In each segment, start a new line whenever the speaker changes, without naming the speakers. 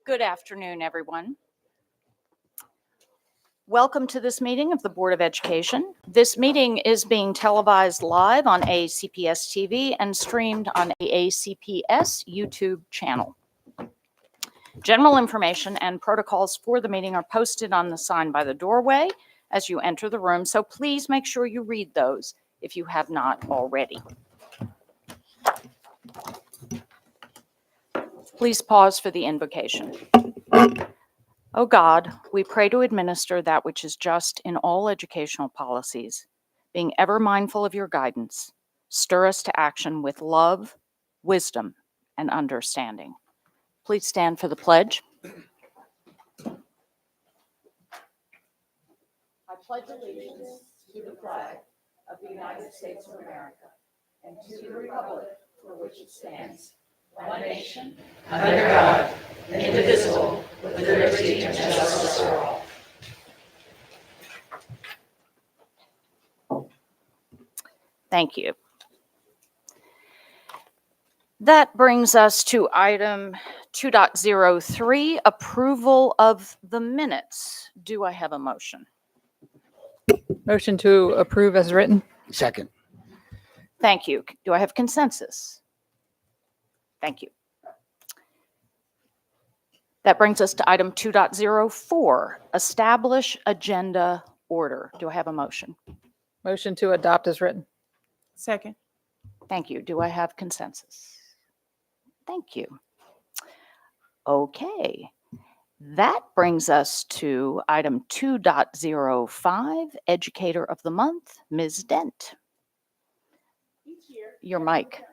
Good afternoon, everyone. Welcome to this meeting of the Board of Education. This meeting is being televised live on ACPS TV and streamed on the ACPS YouTube channel. General information and protocols for the meeting are posted on the sign by the doorway as you enter the room, so please make sure you read those if you have not already. Please pause for the invocation. O God, we pray to administer that which is just in all educational policies, being ever mindful of your guidance. Stir us to action with love, wisdom, and understanding. Please stand for the pledge. I pledge allegiance to the flag of the United States of America and to the republic for which it stands, one nation, under God, indivisible, with liberty and justice for all. Thank you. That brings us to item 2.03, approval of the minutes. Do I have a motion?
Motion to approve as written.
Second.
Thank you. Do I have consensus? Thank you. That brings us to item 2.04, establish agenda order. Do I have a motion?
Motion to adopt as written.
Second.
Thank you. Do I have consensus? Thank you. Okay. That brings us to item 2.05, Educator of the Month, Ms. Dent. Your mic.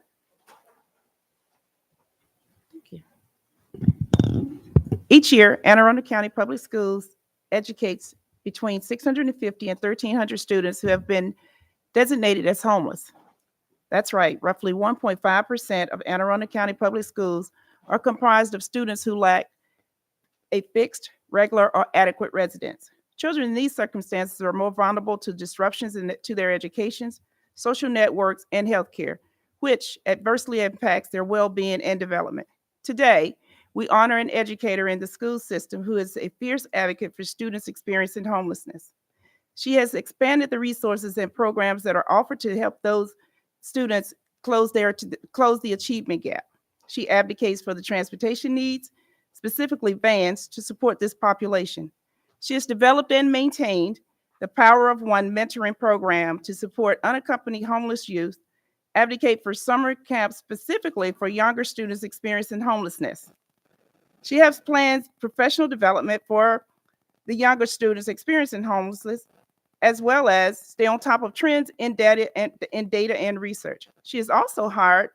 Each year, Anne Arundel County Public Schools educates between 650 and 1,300 students who have been designated as homeless. That's right, roughly 1.5% of Anne Arundel County Public Schools are comprised of students who lack a fixed, regular, or adequate residence. Children in these circumstances are more vulnerable to disruptions to their educations, social networks, and healthcare, which adversely impacts their well-being and development. Today, we honor an educator in the school system who is a fierce advocate for students experiencing homelessness. She has expanded the resources and programs that are offered to help those students close the achievement gap. She advocates for the transportation needs, specifically vans, to support this population. She has developed and maintained the Power of One mentoring program to support unaccompanied homeless youth, advocate for summer camps specifically for younger students experiencing homelessness. She has planned professional development for the younger students experiencing homelessness, as well as stay on top of trends in data and research. She has also hired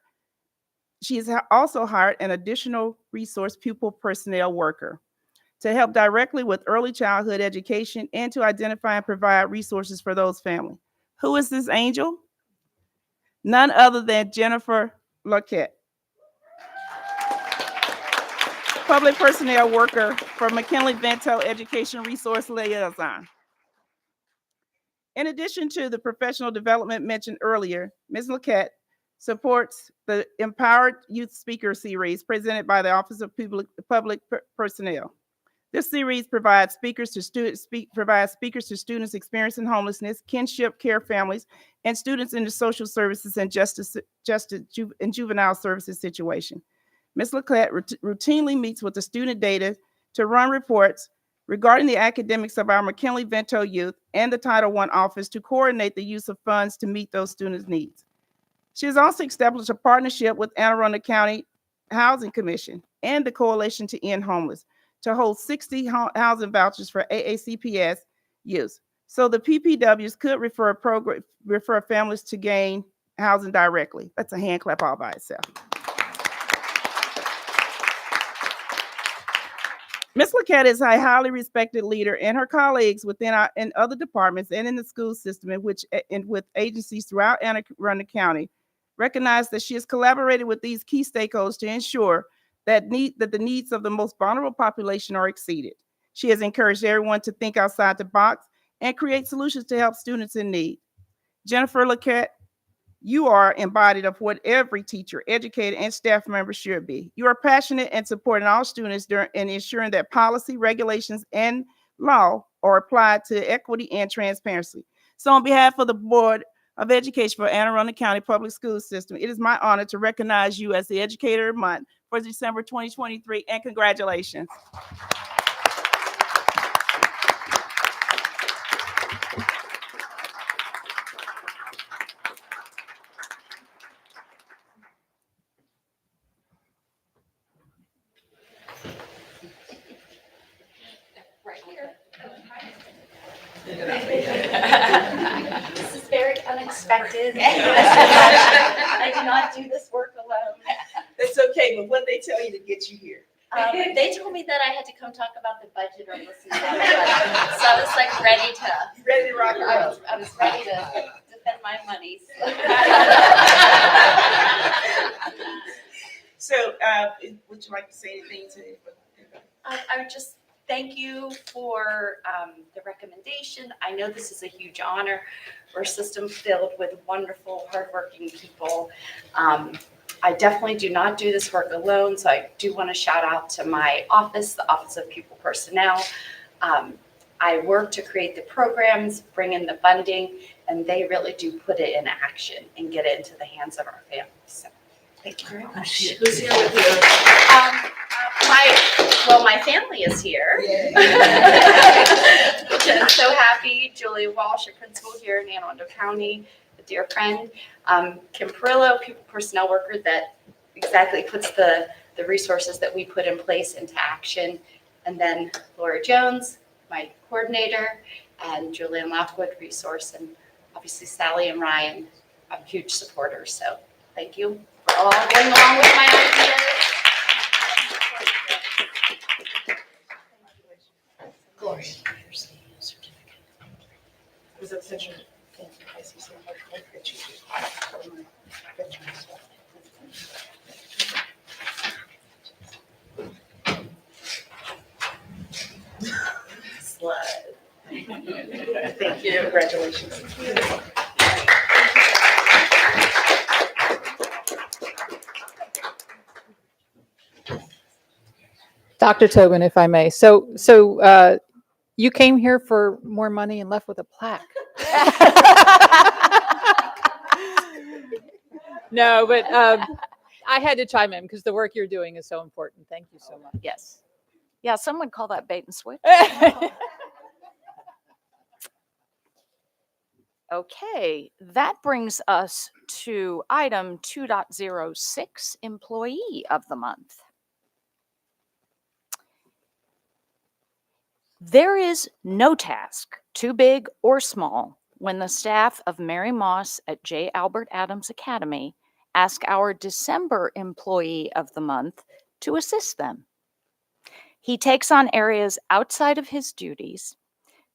an additional resource pupil personnel worker to help directly with early childhood education and to identify and provide resources for those families. Who is this angel? None other than Jennifer Lockett, public personnel worker for McKinley-Vento Education Resource Liaison. In addition to the professional development mentioned earlier, Ms. Lockett supports the Empowered Youth Speaker Series presented by the Office of Public Personnel. This series provides speakers to students experiencing homelessness, kinship care families, and students in the social services and justice and juvenile services situation. Ms. Lockett routinely meets with the student data to run reports regarding the academics of our McKinley-Vento youth and the Title I office to coordinate the use of funds to meet those students' needs. She has also established a partnership with Anne Arundel County Housing Commission and the Coalition to End Homeless to hold 60 housing vouchers for AACPS use. So the PPWs could refer families to gain housing directly. That's a hand clap all by itself. Ms. Laquette is a highly respected leader, and her colleagues within in other departments and in the school system, and with agencies throughout Anne Arundel County, recognize that she has collaborated with these key stakeholders to ensure that the needs of the most vulnerable population are exceeded. She has encouraged everyone to think outside the box and create solutions to help students in need. Jennifer Laquette, you are embodied of what every teacher, educator, and staff member should be. You are passionate and supporting all students in ensuring that policy, regulations, and law are applied to equity and transparency. So on behalf of the Board of Education for Anne Arundel County Public School System, it is my honor to recognize you as the Educator of the Month for December 2023, and congratulations.
Right here. This is very unexpected. I do not do this work alone.
That's okay, but what they tell you to get you here?
They told me that I had to come talk about the budget or listen to the budget. So I was like ready
Ready to rock and roll.
I was ready to defend my money.
So, would you like to say anything to?
I would just thank you for the recommendation. I know this is a huge honor. We're a system filled with wonderful, hardworking people. I definitely do not do this work alone, so I do want to shout out to my office, the Office of Pupil Personnel. I work to create the programs, bring in the funding, and they really do put it in action and get it into the hands of our families. So, thank you very much.
Who's here with you?
My family is here. I'm so happy. Julia Walsh, a principal here in Anne Arundel County, a dear friend. Kim Perillo, Pupil Personnel Worker, that exactly puts the resources that we put in place into action. And then Laura Jones, my coordinator, and Julian Lockwood, resource, and obviously Sally and Ryan, I'm huge supporters. So thank you for all going along with my ideas. Gloria, here's the certificate.
Was it such a? I see so much work that you do. Slide. Thank you. Congratulations.
Dr. Tobin, if I may. So you came here for more money and left with a plaque. No, but I had to chime in because the work you're doing is so important. Thank you so much.
Yes. Yeah, some would call that bait and switch. Okay, that brings us to item 2.06, Employee of the Month. There is no task too big or small when the staff of Mary Moss at J. Albert Adams Academy ask our December Employee of the Month to assist them. He takes on areas outside of his duties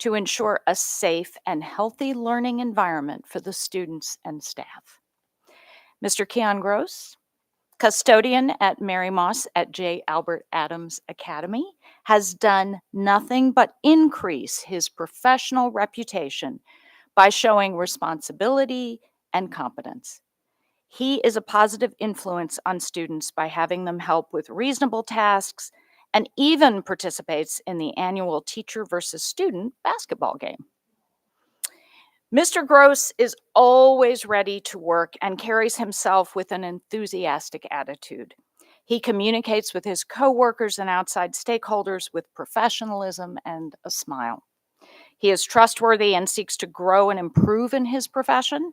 to ensure a safe and healthy learning environment for the students and staff. Mr. Keon Gross, custodian at Mary Moss at J. Albert Adams Academy, has done nothing but increase his professional reputation by showing responsibility and competence. He is a positive influence on students by having them help with reasonable tasks and even participates in the annual teacher versus student basketball game. Mr. Gross is always ready to work and carries himself with an enthusiastic attitude. He communicates with his coworkers and outside stakeholders with professionalism and a smile. He is trustworthy and seeks to grow and improve in his profession.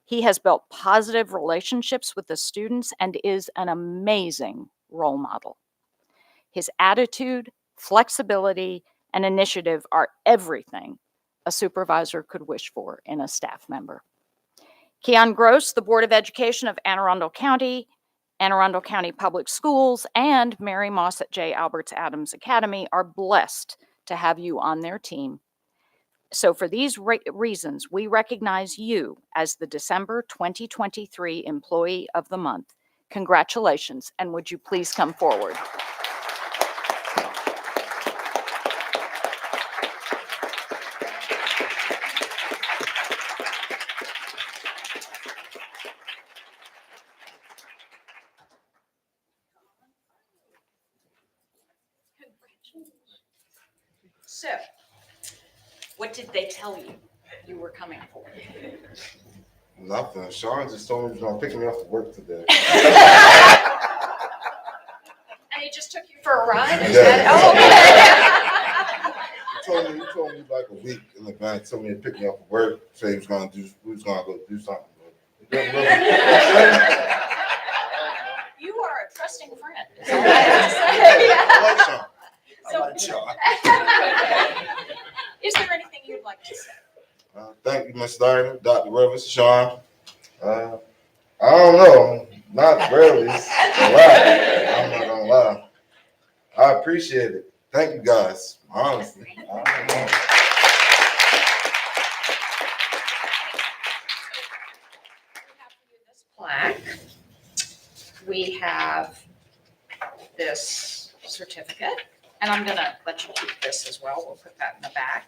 He has built positive relationships with the students and is an amazing role model. His attitude, flexibility, and initiative are everything a supervisor could wish for in a staff member. Keon Gross, the Board of Education of Anne Arundel County, Anne Arundel County Public Schools and Mary Moss at J. Alberts Adams Academy are blessed to have you on their team. So for these reasons, we recognize you as the December 2023 Employee of the Month. Congratulations, and would you please come forward? So, what did they tell you you were coming for?
Nothing. Sean just told me he was gonna pick me up for work today.
And he just took you for a ride? Is
Yeah.
that-
He told me like a week in advance. Told me to pick me up for work. Said we was gonna go do something. But he didn't really-
You are a trusting friend. Is all I have to say.
I like Sean. I
So-
like Sean.
Is there anything you'd like to say?
Thank you, Ms. Steiner, Dr. Rivers, Sean. I don't know, not really. It's a lot. I'm not gonna lie. I appreciate it. Thank you guys. Honestly, I don't know.
Plaque. We have this certificate, and I'm gonna let you keep this as well. We'll put that in the back.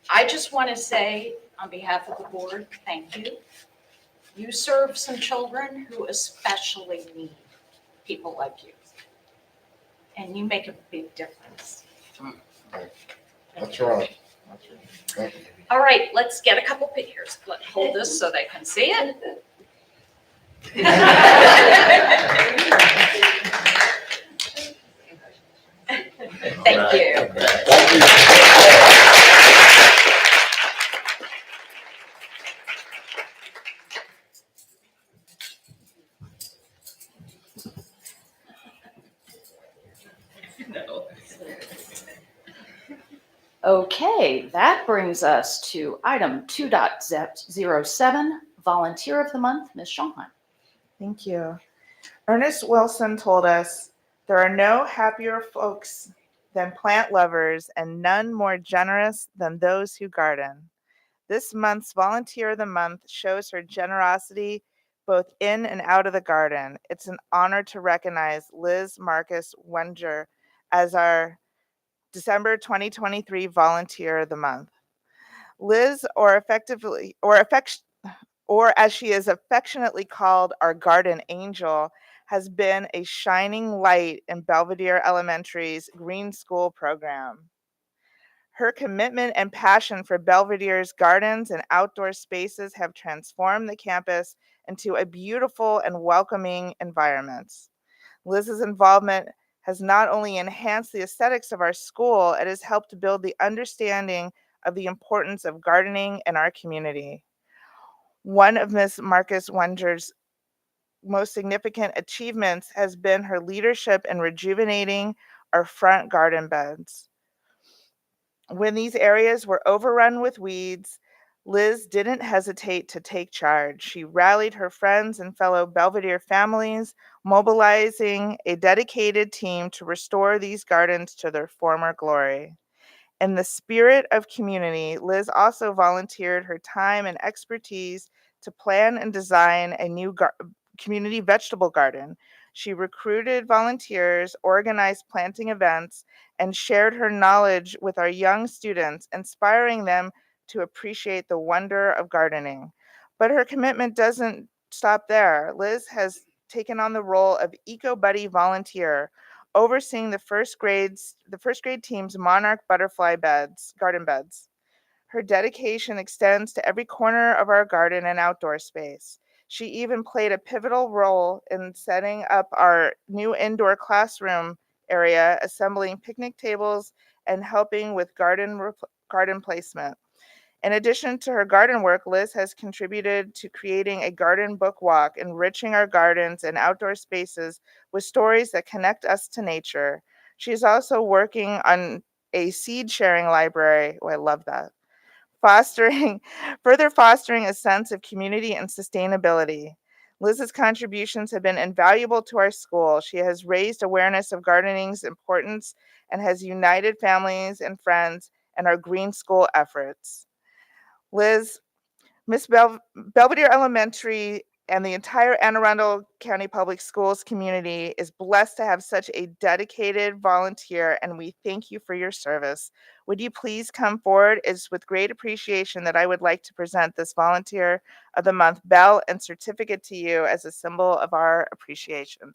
I just want to say, on behalf of the board, thank you. You serve some children who especially need people like you. And you make a big difference.
I try. Thank you.
All right, let's get a couple pictures. Let's hold this so they can see it. Thank you.
Thank you.
Okay, that brings us to item 2.07, Volunteer of the Month, Ms. Schonheim.
Thank you. Ernest Wilson told us, "There are no happier folks than plant lovers and none more generous than those who garden." This month's Volunteer of the Month shows her generosity both in and out of the garden. It's an honor to recognize Liz Marcus Wenger as our December 2023 Volunteer of the Month. Liz, or as she is affectionately called, our garden angel, has been a shining light in Belvedere Elementary's Green School program. Her commitment and passion for Belvedere's gardens and outdoor spaces have transformed the campus into a beautiful and welcoming environment. Liz's involvement has not only enhanced the aesthetics of our school, it has helped to build the understanding of the importance of gardening in our community. One of Ms. Marcus Wenger's most significant achievements has been her leadership in rejuvenating our front garden beds. When these areas were overrun with weeds, Liz didn't hesitate to take charge. She rallied her friends and fellow Belvedere families, mobilizing a dedicated team to restore these gardens to their former glory. In the spirit of community, Liz also volunteered her time and expertise to plan and design a new community vegetable garden. She recruited volunteers, organized planting events, and shared her knowledge with our young students, inspiring them to appreciate the wonder of gardening. But her commitment doesn't stop there. Liz has taken on the role of Eco Buddy volunteer, overseeing the first grade team's monarch butterfly garden beds. Her dedication extends to every corner of our garden and outdoor space. She even played a pivotal role in setting up our new indoor classroom area, assembling picnic tables, and helping with garden placement. In addition to her garden work, Liz has contributed to creating a garden book walk, enriching our gardens and outdoor spaces with stories that connect us to nature. She is also working on a seed sharing library. Oh, I love that. Further fostering a sense of community and sustainability. Liz's contributions have been invaluable to our school. She has raised awareness of gardening's importance and has united families and friends in our green school efforts. Liz, Miss Belvedere Elementary and the entire Anne Arundel County Public Schools community is blessed to have such a dedicated volunteer, and we thank you for your service. Would you please come forward? It's with great appreciation that I would like to present this Volunteer of the Month bell and certificate to you as a symbol of our appreciation.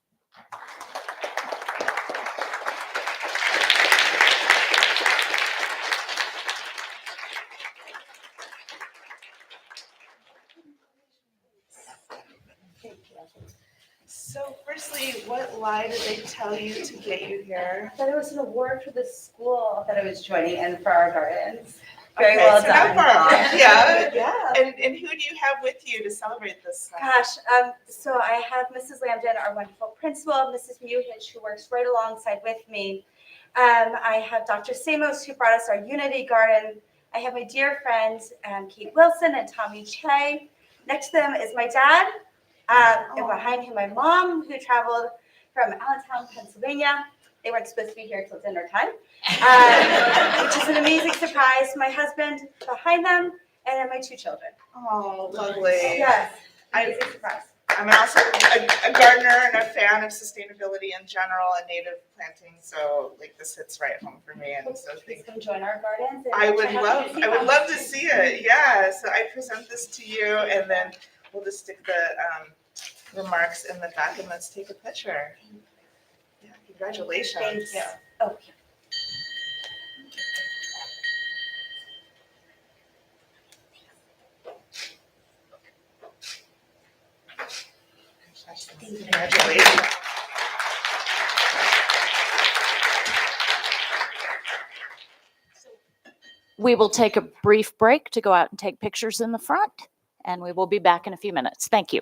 So firstly, what lie did they tell you to get you here?
That it was an award for the school that I was joining and for our gardens. Very
Okay,
well
so
done.
not far off, yeah.
Yeah.
And who do you have with you to celebrate this?
Gosh, so I have Mrs. Lambden, our wonderful principal, Mrs. Muhich, who works right alongside with me. I have Dr. Samos, who brought us our Unity Garden. I have my dear friends, Kate Wilson and Tommy Che. Next to them is my dad, and behind him, my mom, who traveled from Allentown, Pennsylvania. They weren't supposed to be here till dinner time, which is an amazing surprise. My husband behind them, and then my two children.
Oh, lovely.
Yes, amazing surprise.
I'm also a gardener and a fan of sustainability in general and native planting, so like this hits right home for me. And so
Please come join our gardens. And
I would
check out the
love to see it. Yeah, so I present this to you, and then we'll just stick the remarks in the back, and let's take a picture. Yeah, congratulations.
Thank you. Oh, yeah.
Congratulations.
We will take a brief break to go out and take pictures in the front, and we will be back in a few minutes. Thank you.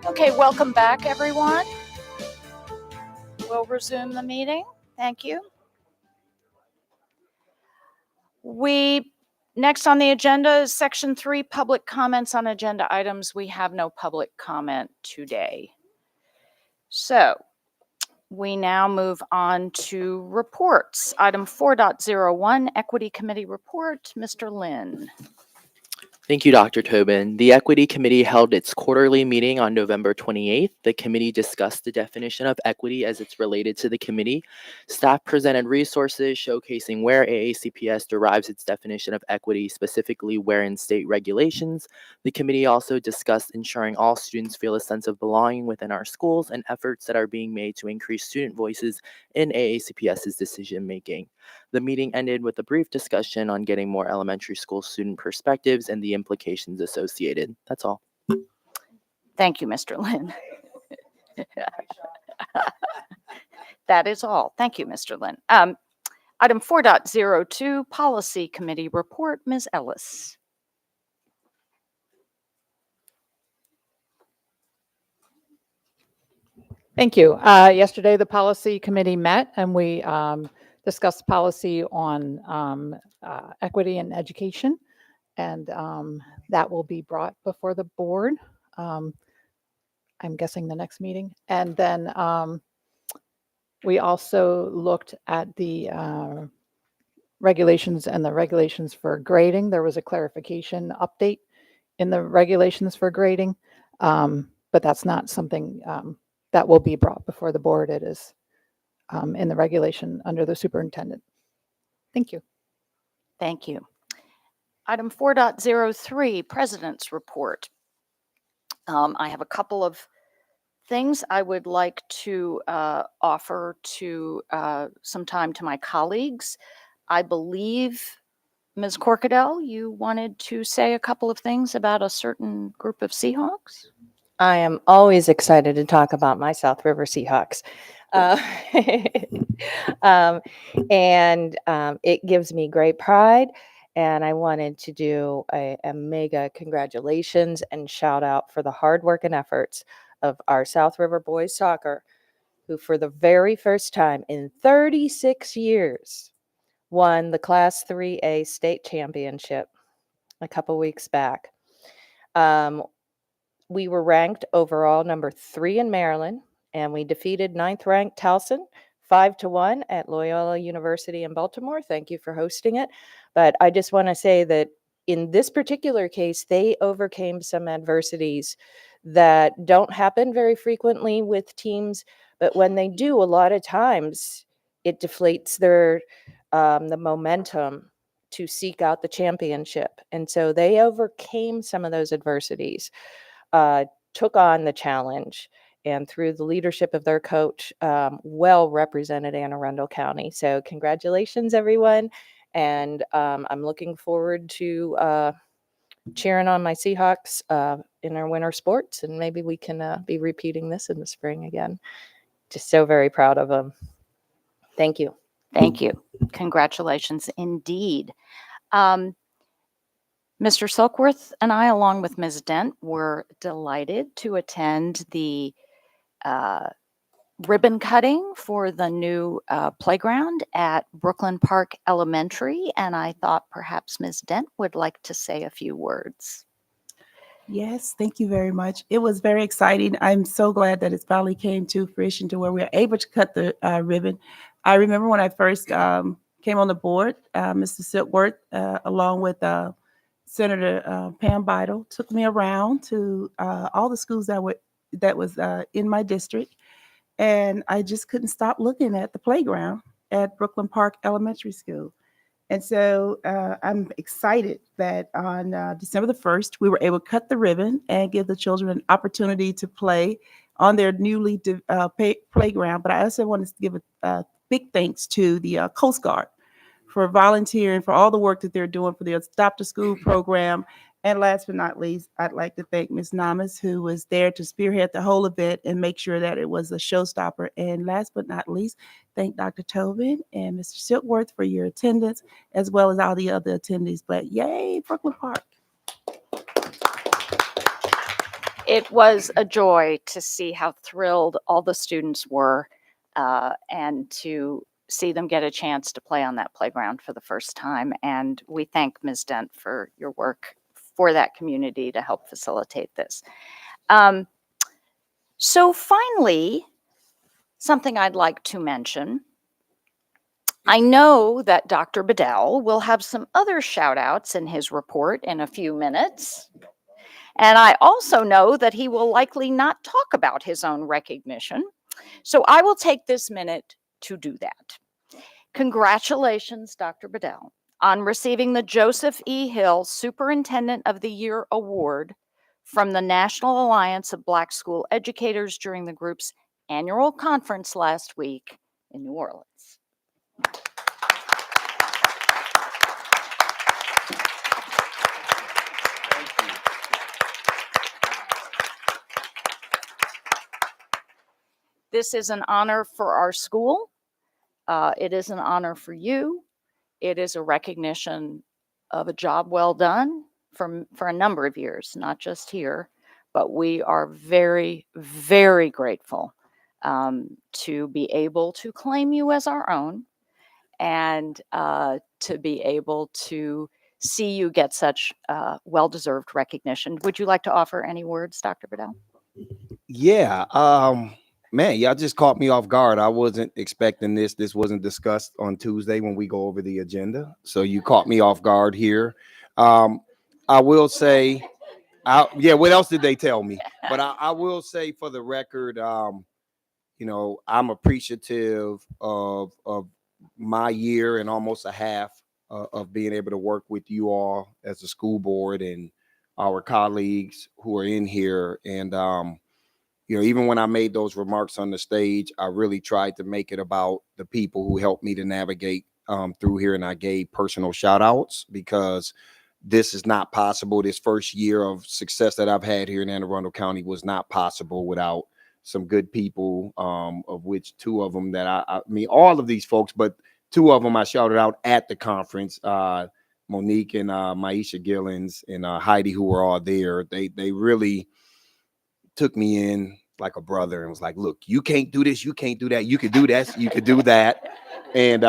Okay, welcome back, everyone. We'll resume the meeting. Thank you. Next on the agenda is Section 3, public comments on agenda items. We have no public comment today. So we now move on to reports. Item 4.01, Equity Committee Report. Mr. Lynn.
Thank you, Dr. Tobin. The Equity Committee held its quarterly meeting on November 28th. The committee discussed the definition of equity as it's related to the committee. Staff presented resources showcasing where AACPS derives its definition of equity, specifically where in state regulations. The committee also discussed ensuring all students feel a sense of belonging within our schools and efforts that are being made to increase student voices in AACPS's decision-making. The meeting ended with a brief discussion on getting more elementary school student perspectives and the implications associated. That's all.
Thank you, Mr. Lynn. That is all. Thank you, Mr. Lynn. Item 4.02, Policy Committee Report. Ms. Ellis.
Thank you. Yesterday, the policy committee met and we discussed policy on equity in education. And that will be brought before the board. I'm guessing the next meeting. And then we also looked at the regulations and the regulations for grading. There was a clarification update in the regulations for grading, but that's not something that will be brought before the board. It is in the regulation under the superintendent. Thank you.
Thank you. Item 4.03, President's Report. I have a couple of things I would like to offer to some time to my colleagues. I believe, Ms. Corkadell, you wanted to say a couple of things about a certain group of Seahawks?
I am always excited to talk about my South River Seahawks. It gives me great pride. And I wanted to do a mega congratulations and shout out for the hard work and efforts of our South River boys soccer, who for the very first time in 36 years won the Class 3A state championship a couple weeks back. We were ranked overall number 3 in Maryland, and we defeated 9th ranked Towson 5-1 at Loyola University in Baltimore. Thank you for hosting it. But I just want to say that in this particular case, they overcame some adversities that don't happen very frequently with teams. But when they do, a lot of times it deflates their the momentum to seek out the championship. And so they overcame some of those adversities, took on the challenge, and through the leadership of their coach, well represented Anne Arundel County. So congratulations, everyone. And I'm looking forward to cheering on my Seahawks in our winter sports. And maybe we can be repeating this in the spring again. Just so very proud of them. Thank you.
Thank you. Congratulations indeed. Mr. Silkworth and I, along with Ms. Dent, were delighted to attend the ribbon cutting for the new playground at Brooklyn Park Elementary, and I thought perhaps Ms. Dent would like to say a few words.
Yes, thank you very much. It was very exciting. I'm so glad that it finally came to fruition to where we are able to cut the ribbon. I remember when I first came on the board, Mr. Silkworth, along with Senator Pam Beidle, took me around to all the schools that was in my district, and I just couldn't stop looking at the playground at Brooklyn Park Elementary School. And so I'm excited that on December the 1st, we were able to cut the ribbon and give the children an opportunity to play on their newly playground. But I also wanted to give a big thanks to the Coast Guard for volunteering, for all the work that they're doing for the Adopt a School program. And last but not least, I'd like to thank Ms. Namas, who was there to spearhead the whole event and make sure that it was a showstopper. And last but not least, thank Dr. Tobin and Mr. Silkworth for your attendance, as well as all the other attendees. But yay, Brooklyn Park.
it was a joy to see how thrilled all the students were and to see them get a chance to play on that playground for the first time. And we thank Ms. Dent for your work for that community to help facilitate this. So finally, something I'd like to mention. I know that Dr. Bedell will have some other shout outs in his report in a few minutes. And I also know that he will likely not talk about his own recognition. So I will take this minute to do that. Congratulations, Dr. Bedell, on receiving the Joseph E. Hill Superintendent of the Year Award from the National Alliance of Black School Educators during the group's annual conference last week in New Orleans. This is an honor for our school. It is an honor for you. It is a recognition of a job well done for a number of years, not just here, but we are very, very grateful to be able to claim you as our own and to be able to see you get such well-deserved recognition. Would you like to offer any words, Dr. Bedell?
Yeah, man, y'all just caught me off guard. I wasn't expecting this. This wasn't discussed on Tuesday when we go over the agenda. So you caught me off guard here. I will say, what else did they tell me? But I will say for the record, you know, I'm appreciative of my year and almost a half of being able to work with you all as a school board and our colleagues who are in here. And, you know, even when I made those remarks on the stage, I really tried to make it about the people who helped me to navigate through here. And I gave personal shout outs because this is not possible. This first year of success that I've had here in Anne Arundel County was not possible without some good people, of which two of them that I mean, all of these folks, but two of them I shouted out at the conference, Monique and Maisha Gillens and Heidi, who were all there. They really took me in like a brother and was like, look, you can't do this, you can't do that, you could do this, you could do that. And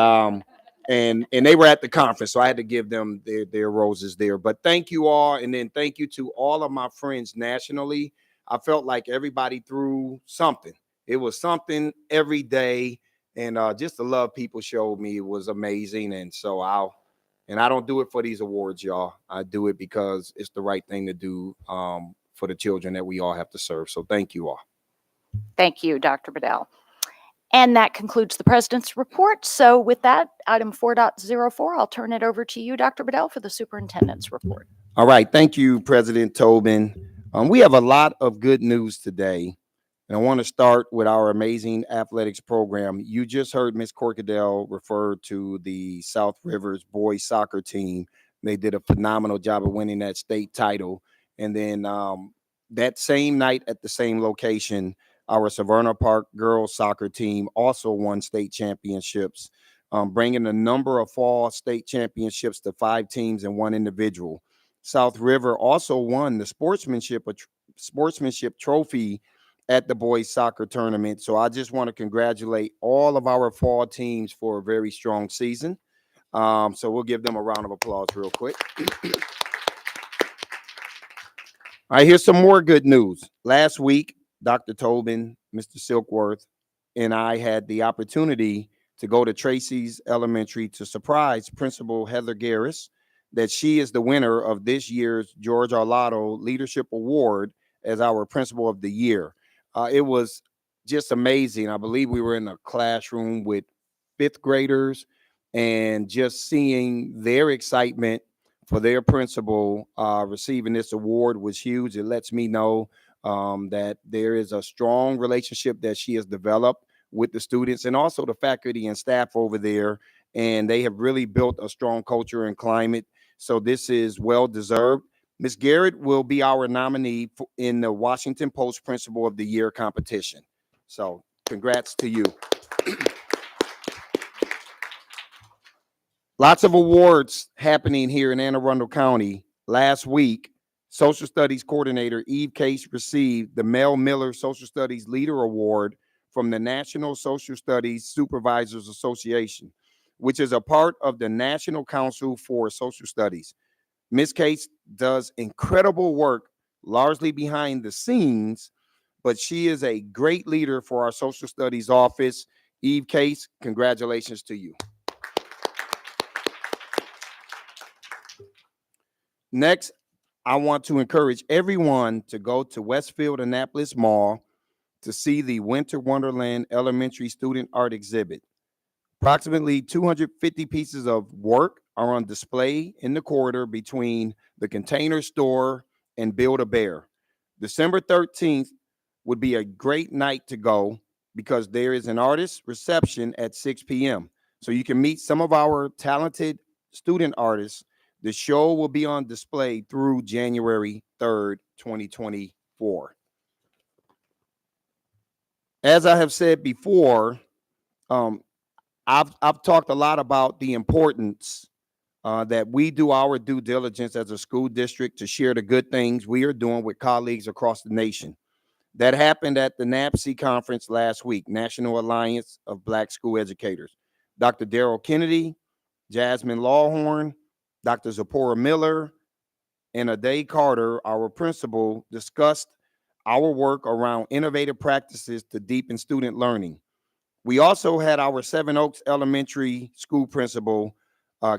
they were at the conference, so I had to give them their roses there. But thank you all, and then thank you to all of my friends nationally. I felt like everybody threw something. It was something every day, and just the love people showed me was amazing. And so I don't do it for these awards, y'all. I do it because it's the right thing to do for the children that we all have to serve. So thank you all.
Thank you, Dr. Bedell. And that concludes the president's report. So with that, item 4.04, I'll turn it over to you, Dr. Bedell, for the superintendent's report.
All right. Thank you, President Tobin. We have a lot of good news today. And I want to start with our amazing athletics program. You just heard Ms. Corkadell refer to the South Rivers boys soccer team. They did a phenomenal job of winning that state title. And then that same night at the same location, our Savannah Park girls soccer team also won state championships, bringing the number of fall state championships to 5 teams and 1 individual. South River also won the sportsmanship trophy at the boys soccer tournament. So I just want to congratulate all of our fall teams for a very strong season. So we'll give them a round of applause real quick. All right, here's some more good news. Last week, Dr. Tobin, Mr. Silkworth, and I had the opportunity to go to Tracy's Elementary to surprise Principal Heather Garris that she is the winner of this year's George Arlotto Leadership Award as our Principal of the Year. It was just amazing. I believe we were in a classroom with 5th graders, and just seeing their excitement for their principal receiving this award was huge. It lets me know that there is a strong relationship that she has developed with the students and also the faculty and staff over there. And they have really built a strong culture and climate. So this is well deserved. Ms. Garrett will be our nominee in the Washington Post Principal of the Year competition. So congrats to you. Lots of awards happening here in Anne Arundel County. Last week, Social Studies Coordinator Eve Case received the Mel Miller Social Studies Leader Award from the National Social Studies Supervisors Association, which is a part of the National Council for Social Studies. Ms. Case does incredible work, largely behind the scenes, but she is a great leader for our Social Studies office. Eve Case, congratulations to you. Next, I want to encourage everyone to go to Westfield Annapolis Mall to see the Winter Wonderland Elementary Student Art Exhibit. Approximately 250 pieces of work are on display in the corridor between the Container Store and Build-A-Bear. December 13th would be a great night to go because there is an artist reception at 6 p.m. So you can meet some of our talented student artists. The show will be on display through January 3rd, 2024. As I have said before, I've talked a lot about the importance that we do our due diligence as a school district to share the good things we are doing with colleagues across the nation. That happened at the NAPSE conference last week, National Alliance of Black School Educators. Dr. Darrell Kennedy, Jasmine Lawhorn, Dr. Zipporah Miller, and Ade Carter, our principal, discussed our work around innovative practices to deepen student learning. We also had our Seven Oaks Elementary School principal,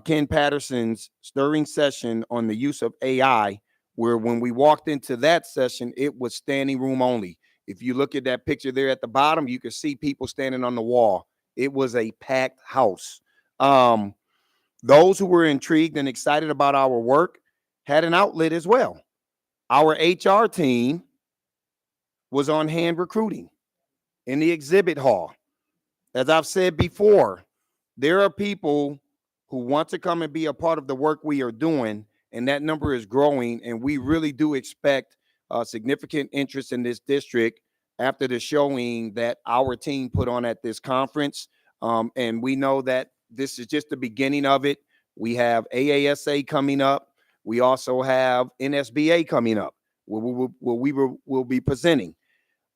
Ken Patterson's stirring session on the use of AI, where when we walked into that session, it was standing room only. If you look at that picture there at the bottom, you can see people standing on the wall. It was a packed house. Those who were intrigued and excited about our work had an outlet as well. Our HR team was on hand recruiting in the exhibit hall. As I've said before, there are people who want to come and be a part of the work we are doing, and that number is growing, and we really do expect significant interest in this district after the showing that our team put on at this conference. And we know that this is just the beginning of it. We have AASA coming up. We also have NSBA coming up, where we will be presenting.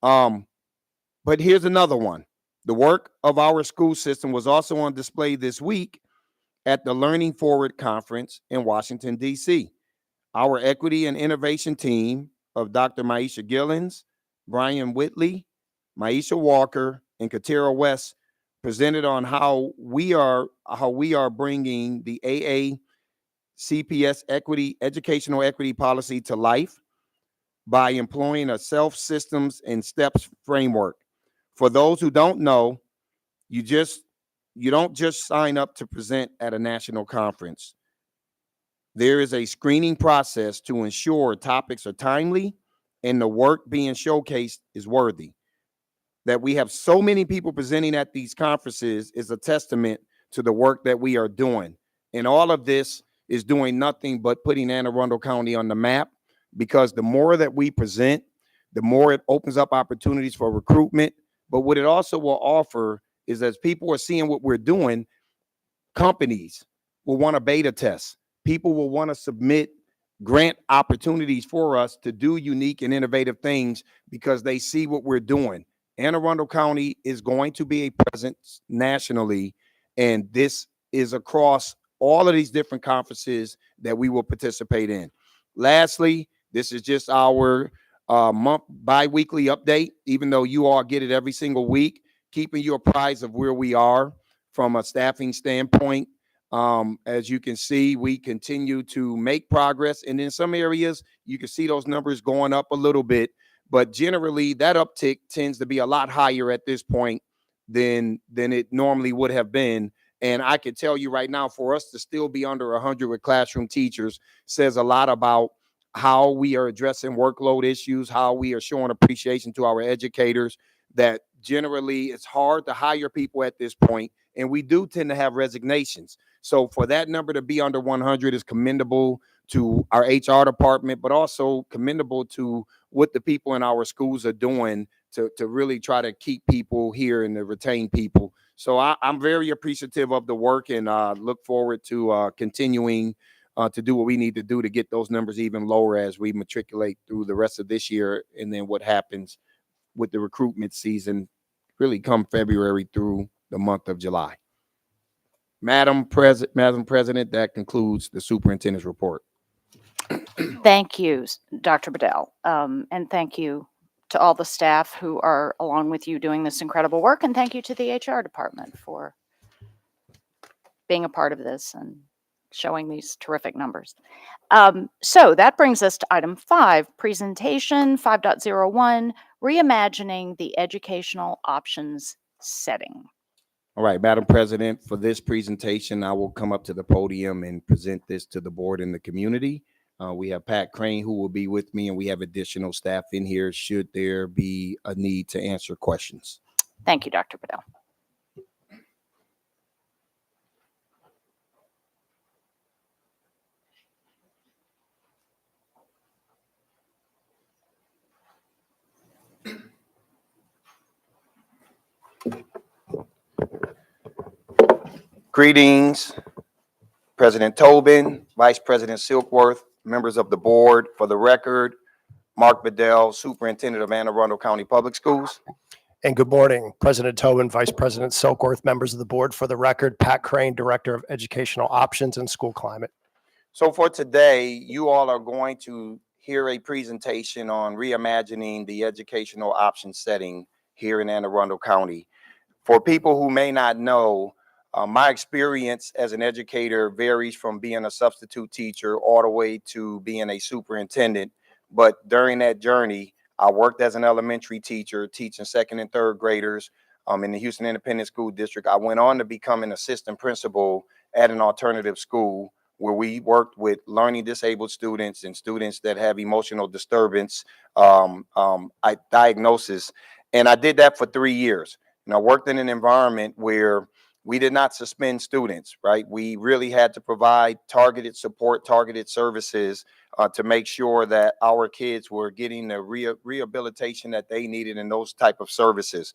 But here's another one. The work of our school system was also on display this week at the Learning Forward Conference in Washington, D.C. Our equity and innovation team of Dr. Maisha Gillens, Brian Whitley, Maisha Walker, and Katera West presented on how we are bringing the AACPS educational equity policy to life by employing a self-systems and steps framework. For those who don't know, you don't just sign up to present at a national conference. There is a screening process to ensure topics are timely and the work being showcased is worthy. That we have so many people presenting at these conferences is a testament to the work that we are doing. And all of this is doing nothing but putting Anne Arundel County on the map, because the more that we present, the more it opens up opportunities for recruitment. But what it also will offer is, as people are seeing what we're doing, companies will want to beta test. People will want to submit grant opportunities for us to do unique and innovative things because they see what we're doing. Anne Arundel County is going to be a presence nationally, and this is across all of these different conferences that we will participate in. Lastly, this is just our bi-weekly update, even though you all get it every single week, keeping you apprised of where we are from a staffing standpoint. As you can see, we continue to make progress, and in some areas, you can see those numbers going up a little bit, but generally that uptick tends to be a lot higher at this point than it normally would have been. And I can tell you right now, for us to still be under 100 with classroom teachers says a lot about how we are addressing workload issues, how we are showing appreciation to our educators, that generally it's hard to hire people at this point, and we do tend to have resignations. So for that number to be under 100 is commendable to our HR department, but also commendable to what the people in our schools are doing to really try to keep people here and to retain people. So I'm very appreciative of the work, and look forward to continuing to do what we need to do to get those numbers even lower as we matriculate through the rest of this year, and then what happens with the recruitment season really come February through the month of July. Madam President, that concludes the superintendent's report.
Thank you, Dr. Bedell. And thank you to all the staff who are along with you doing this incredible work. And thank you to the HR department for being a part of this and showing these terrific numbers. So that brings us to item 5, presentation 5.01, reimagining the educational options setting.
All right, Madam President, for this presentation, I will come up to the podium and present this to the board and the community. We have Pat Crane who will be with me, and we have additional staff in here should there be a need to answer questions.
Thank you, Dr. Bedell.
Greetings, President Tobin, Vice President Silkworth, members of the board. For the record, Mark Bedell, Superintendent of Anne Arundel County Public Schools.
And good morning, President Tobin, Vice President Silkworth, members of the board. For the record, Pat Crane, Director of Educational Options and School Climate.
So for today, you all are going to hear a presentation on reimagining the educational option setting here in Anne Arundel County. For people who may not know, my experience as an educator varies from being a substitute teacher all the way to being a superintendent. But during that journey, I worked as an elementary teacher, teaching 2nd and 3rd graders in the Houston Independent School District. I went on to become an assistant principal at an alternative school where we worked with learning disabled students and students that have emotional disturbance diagnosis. And I did that for 3 years. And I worked in an environment where we did not suspend students, right? We really had to provide targeted support, targeted services to make sure that our kids were getting the rehabilitation that they needed and those type of services.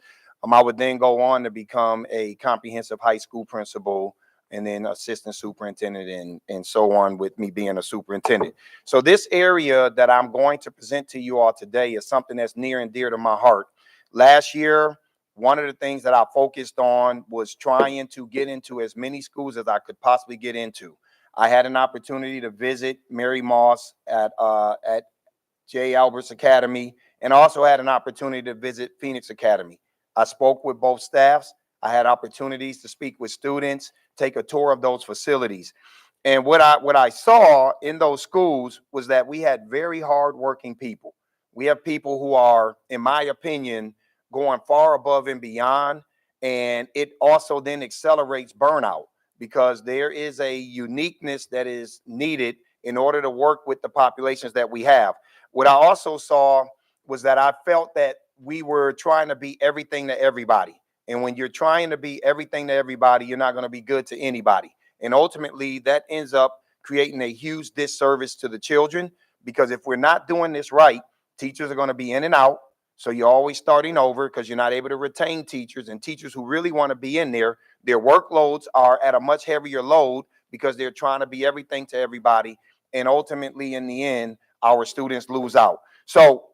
I would then go on to become a comprehensive high school principal and then assistant superintendent and so on, with me being a superintendent. So this area that I'm going to present to you all today is something that's near and dear to my heart. Last year, one of the things that I focused on was trying to get into as many schools as I could possibly get into. I had an opportunity to visit Mary Moss at J. Albert's Academy, and also had an opportunity to visit Phoenix Academy. I spoke with both staffs. I had opportunities to speak with students, take a tour of those facilities. And what I saw in those schools was that we had very hardworking people. We have people who are, in my opinion, going far above and beyond. And it also then accelerates burnout because there is a uniqueness that is needed in order to work with the populations that we have. What I also saw was that I felt that we were trying to be everything to everybody. And when you're trying to be everything to everybody, you're not going to be good to anybody. And ultimately, that ends up creating a huge disservice to the children, because if we're not doing this right, teachers are going to be in and out. So you're always starting over because you're not able to retain teachers, and teachers who really want to be in there, their workloads are at a much heavier load because they're trying to be everything to everybody. And ultimately, in the end, our students lose out. So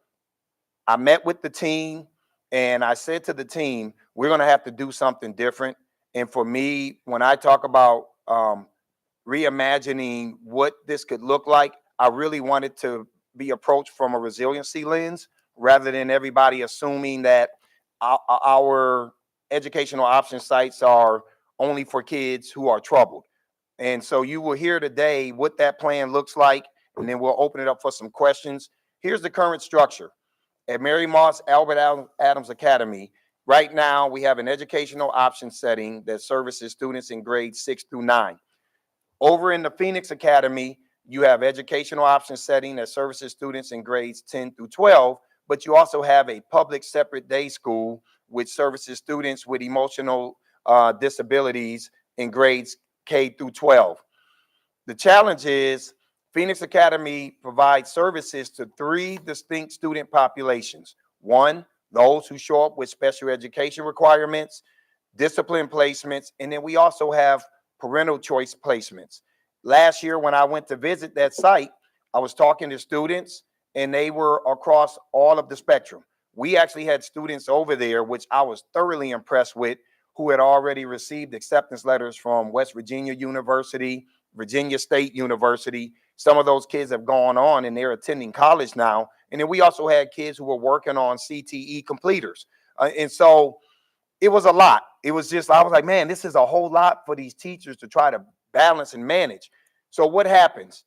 I met with the team and I said to the team, we're going to have to do something different. And for me, when I talk about reimagining what this could look like, I really wanted to be approached from a resiliency lens, rather than everybody assuming that our educational option sites are only for kids who are troubled. And so you will hear today what that plan looks like, and then we'll open it up for some questions. Here's the current structure. At Mary Moss Albert Adams Academy, right now we have an educational option setting that services students in grades 6 through 9. Over in the Phoenix Academy, you have educational option setting that services students in grades 10 through 12, but you also have a public separate day school which services students with emotional disabilities in grades K through 12. The challenge is Phoenix Academy provides services to 3 distinct student populations. One, those who show up with special education requirements, discipline placements, and then we also have parental choice placements. last year when I went to visit that site, I was talking to students and they were across all of the spectrum. We actually had students over there, which I was thoroughly impressed with, who had already received acceptance letters from West Virginia University, Virginia State University. Some of those kids have gone on and they're attending college now. And then we also had kids who were working on CTE completers. And so it was a lot. It was just, I was like, man, this is a whole lot for these teachers to try to balance and manage. So what happens?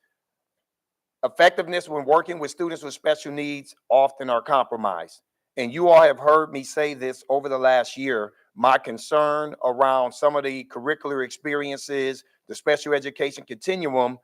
Effectiveness when working with students with special needs often are compromised. And you all have heard me say this over the last year. My concern around some of the curricular experiences, the special education continuum,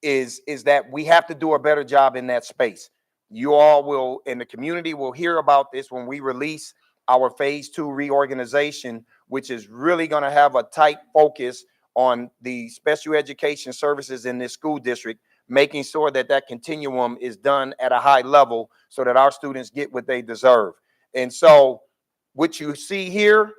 is that we have to do a better job in that space. You all will, and the community will hear about this when we release our phase 2 reorganization, which is really going to have a tight focus on the special education services in this school district, making sure that that continuum is done at a high level so that our students get what they deserve. And so what you see here,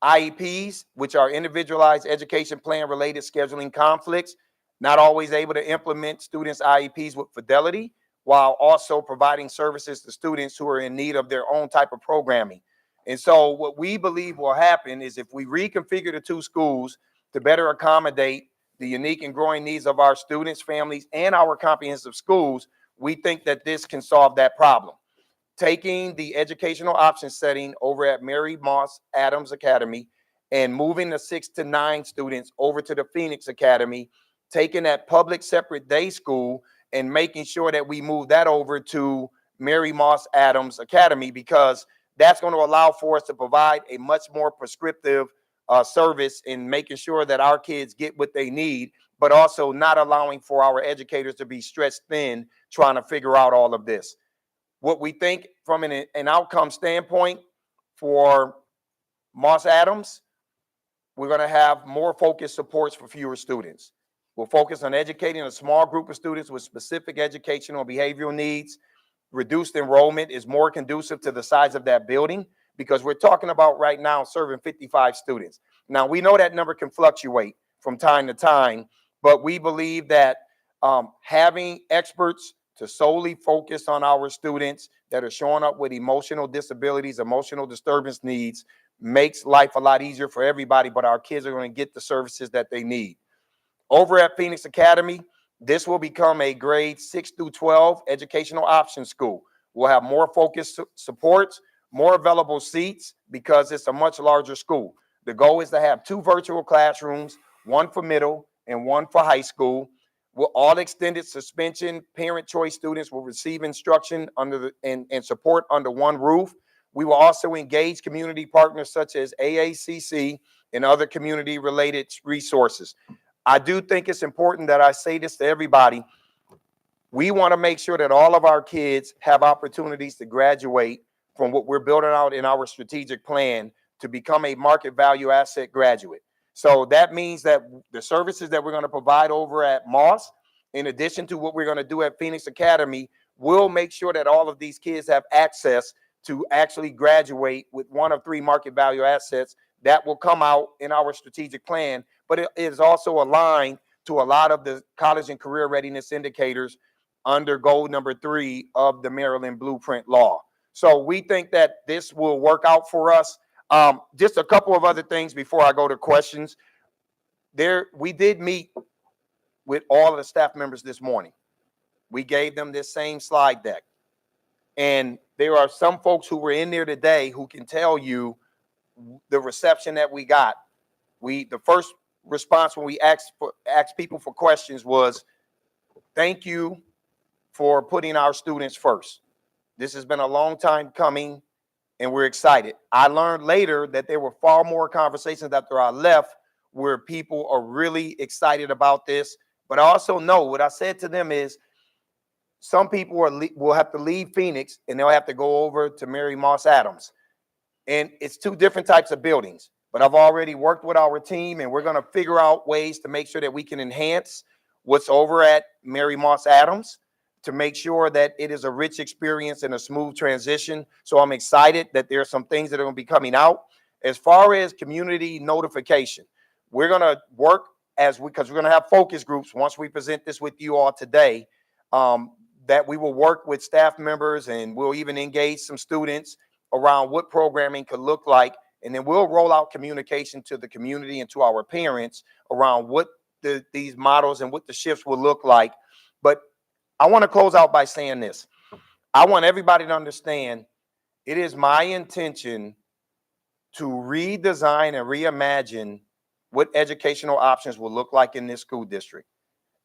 IEPs, which are individualized education plan related scheduling conflicts, not always able to implement students' IEPs with fidelity, while also providing services to students who are in need of their own type of programming. And so what we believe will happen is if we reconfigure the 2 schools to better accommodate the unique and growing needs of our students, families, and our comprehensive schools, we think that this can solve that problem. Taking the educational option setting over at Mary Moss Adams Academy and moving the 6 to 9 students over to the Phoenix Academy, taking that public separate day school and making sure that we move that over to Mary Moss Adams Academy, because that's going to allow for us to provide a much more prescriptive service in making sure that our kids get what they need, but also not allowing for our educators to be stretched thin trying to figure out all of this. What we think from an outcome standpoint for Moss Adams, we're going to have more focused supports for fewer students. We'll focus on educating a small group of students with specific educational and behavioral needs. Reduced enrollment is more conducive to the size of that building, because we're talking about right now serving 55 students. Now, we know that number can fluctuate from time to time, but we believe that having experts to solely focus on our students that are showing up with emotional disabilities, emotional disturbance needs, makes life a lot easier for everybody, but our kids are going to get the services that they need. Over at Phoenix Academy, this will become a grade 6 through 12 educational option school. We'll have more focused supports, more available seats, because it's a much larger school. The goal is to have 2 virtual classrooms, 1 for middle and 1 for high school. We'll all extended suspension, parent choice students will receive instruction under and support under 1 roof. We will also engage community partners such as AACC and other community related resources. I do think it's important that I say this to everybody. We want to make sure that all of our kids have opportunities to graduate from what we're building out in our strategic plan to become a market value asset graduate. So that means that the services that we're going to provide over at Moss, in addition to what we're going to do at Phoenix Academy, will make sure that all of these kids have access to actually graduate with 1 of 3 market value assets that will come out in our strategic plan. But it is also aligned to a lot of the college and career readiness indicators under goal number 3 of the Maryland Blueprint Law. So we think that this will work out for us. Just a couple of other things before I go to questions. We did meet with all of the staff members this morning. We gave them this same slide deck. And there are some folks who were in there today who can tell you the reception that we got. The first response when we asked people for questions was, thank you for putting our students first. This has been a long time coming, and we're excited. I learned later that there were far more conversations after I left where people are really excited about this. But I also know what I said to them is some people will have to leave Phoenix and they'll have to go over to Mary Moss Adams. And it's 2 different types of buildings. But I've already worked with our team, and we're going to figure out ways to make sure that we can enhance what's over at Mary Moss Adams to make sure that it is a rich experience and a smooth transition. So I'm excited that there are some things that are going to be coming out. As far as community notification, we're going to work because we're going to have focus groups once we present this with you all today, that we will work with staff members and we'll even engage some students around what programming could look like. And then we'll roll out communication to the community and to our parents around what these models and what the shifts will look like. But I want to close out by saying this. I want everybody to understand it is my intention to redesign and reimagine what educational options will look like in this school district.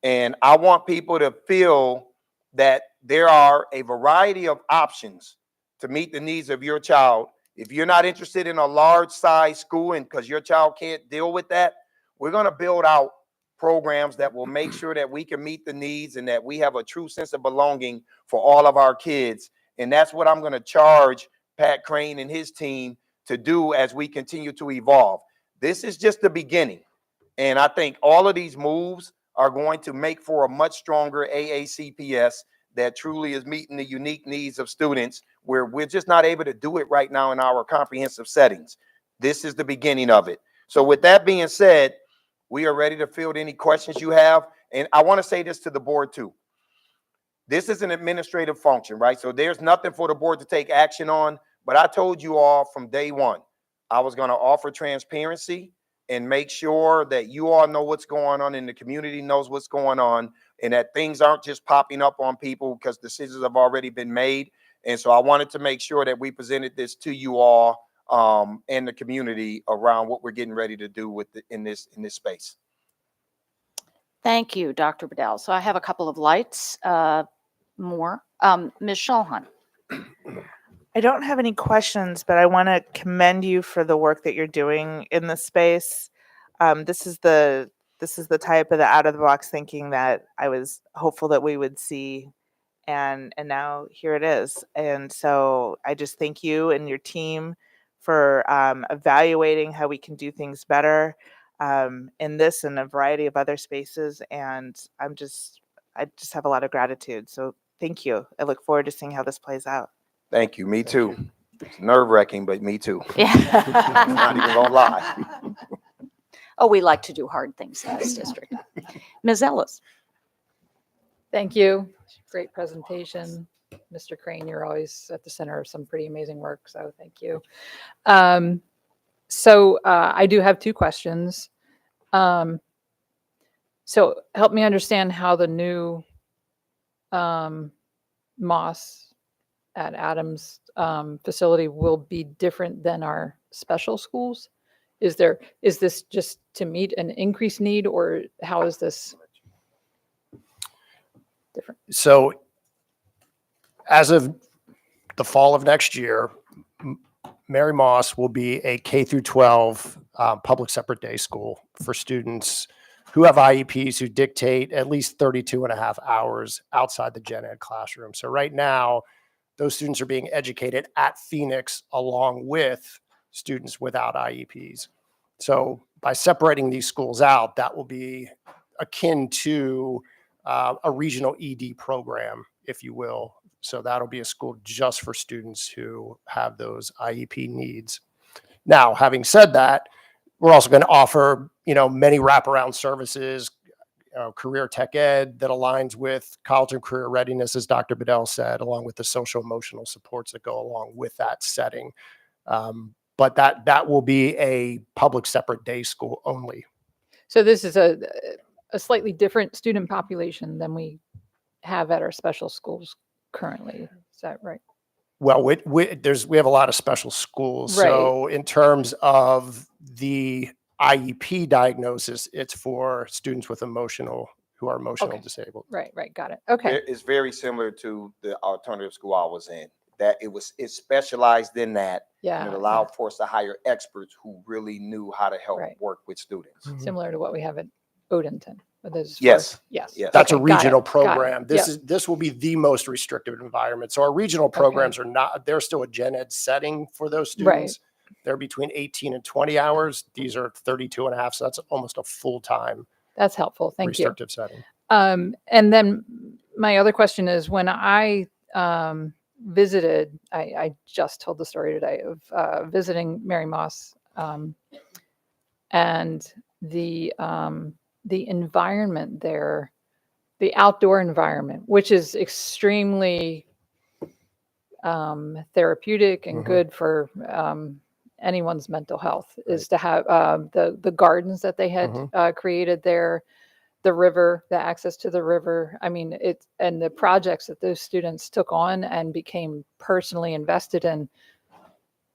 And I want people to feel that there are a variety of options to meet the needs of your child. If you're not interested in a large size school and because your child can't deal with that, we're going to build out programs that will make sure that we can meet the needs and that we have a true sense of belonging for all of our kids. And that's what I'm going to charge Pat Crane and his team to do as we continue to evolve. This is just the beginning. And I think all of these moves are going to make for a much stronger AACPS that truly is meeting the unique needs of students where we're just not able to do it right now in our comprehensive settings. This is the beginning of it. So with that being said, we are ready to field any questions you have. And I want to say this to the board too. This is an administrative function, right? So there's nothing for the board to take action on, but I told you all from day one, I was going to offer transparency and make sure that you all know what's going on and the community knows what's going on and that things aren't just popping up on people because decisions have already been made. And so I wanted to make sure that we presented this to you all and the community around what we're getting ready to do with in this space.
Thank you, Dr. Bedell. So I have a couple of lights more. Ms. Shulhan.
I don't have any questions, but I want to commend you for the work that you're doing in this space. This is the type of the out of the box thinking that I was hopeful that we would see, and now here it is. And so I just thank you and your team for evaluating how we can do things better in this and a variety of other spaces. And I just have a lot of gratitude. So thank you. I look forward to seeing how this plays out.
Thank you. Me too. It's nerve-wracking, but me too.
Yeah.
I'm not even gonna lie.
Oh, we like to do hard things in this district. Ms. Ellis.
Thank you. Great presentation. Mr. Crane, you're always at the center of some pretty amazing work, so thank you. So I do have two questions. So help me understand how the new MOS at Adams facility will be different than our special schools. Is this just to meet an increased need, or how is this different?
So as of the fall of next year, Mary Moss will be a K through 12 public separate day school for students who have IEPs who dictate at least 32 and a half hours outside the gen ed classroom. So right now, those students are being educated at Phoenix along with students without IEPs. So by separating these schools out, that will be akin to a regional ED program, if you will. So that'll be a school just for students who have those IEP needs. Now, having said that, we're also going to offer, many wraparound services, career tech ed that aligns with college and career readiness, as Dr. Bedell said, along with the social emotional supports that go along with that setting. But that will be a public separate day school only.
So this is a slightly different student population than we have at our special schools currently. Is that right?
Well, we have a lot of special schools.
Right.
So in terms of the IEP diagnosis, it's for students with who are emotional
Okay.
disabled.
Right. Got it. Okay.
It's very similar to the alternative school I was in, that it's specialized in that.
Yeah.
And it allowed for us to hire experts who really knew how to help
Right.
work with students.
Similar to what we have at Odenton. But this is for-
Yes.
Yes.
Yes.
That's
Okay,
a
got it,
regional
got it.
program.
Yep.
This will be the most restrictive environment. So our regional programs they're still a gen ed setting for those students. They're between 18 and 20 hours. These are 32 and a half. So that's almost a full-time
That's helpful. Thank you.
restrictive setting.
And then my other question is, when I visited, I just told the story today of visiting Mary Moss, and the the environment there, the outdoor environment, which is extremely therapeutic and good for anyone's mental health, is to have the gardens that they had created there, the river, the access to the river. I mean, it, and the projects that those students took on and became personally invested in.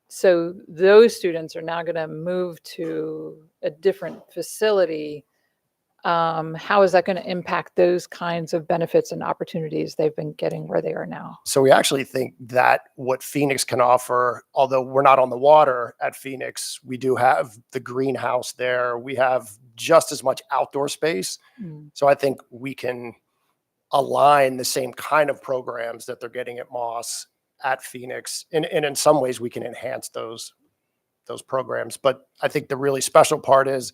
So those students are now going to move to a different facility. How is that going to impact those kinds of benefits and opportunities they've been getting where they are now?
So we actually think that what Phoenix can offer, although we're not on the water at Phoenix, we do have the greenhouse there. We have just as much outdoor space. So I think we can align the same kind of programs that they're getting at Moss at Phoenix. And in some ways we can enhance those programs. But I think the really special part is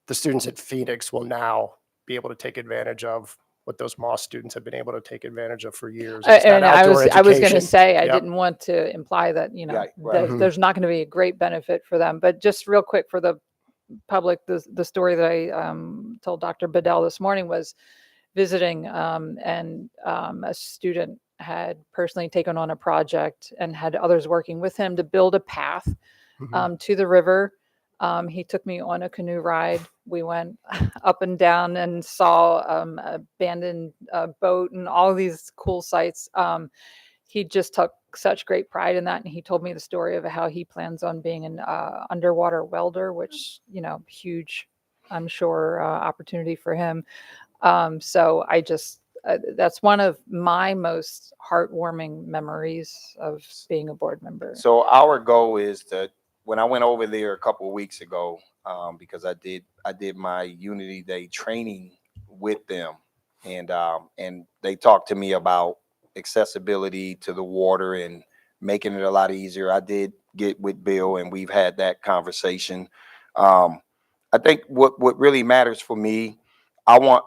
the students at Phoenix will now be able to take advantage of what those Moss students have been able to take advantage of for years. It's that
And I was
outdoor
going to
education.
say, I
Yep.
didn't want to imply that, you know,
Right, right.
there's not going to be a great benefit for them. But just real quick for the public, the story that I told Dr. Bedell this morning was visiting, and a student had personally taken on a project and had others working with him to build a path to the river. He took me on a canoe ride. We went up and down and saw abandoned boat and all these cool sights. He just took such great pride in that, and he told me the story of how he plans on being an underwater welder, which, you know, huge, I'm sure, opportunity for him. So I just, that's one of my most heartwarming memories of being a board member.
So our goal is to, when I went over there a couple of weeks ago, because I did my Unity Day training with them, and they talked to me about accessibility to the water and making it a lot easier. I did get with Bill, and we've had that conversation. I think what really matters for me, I want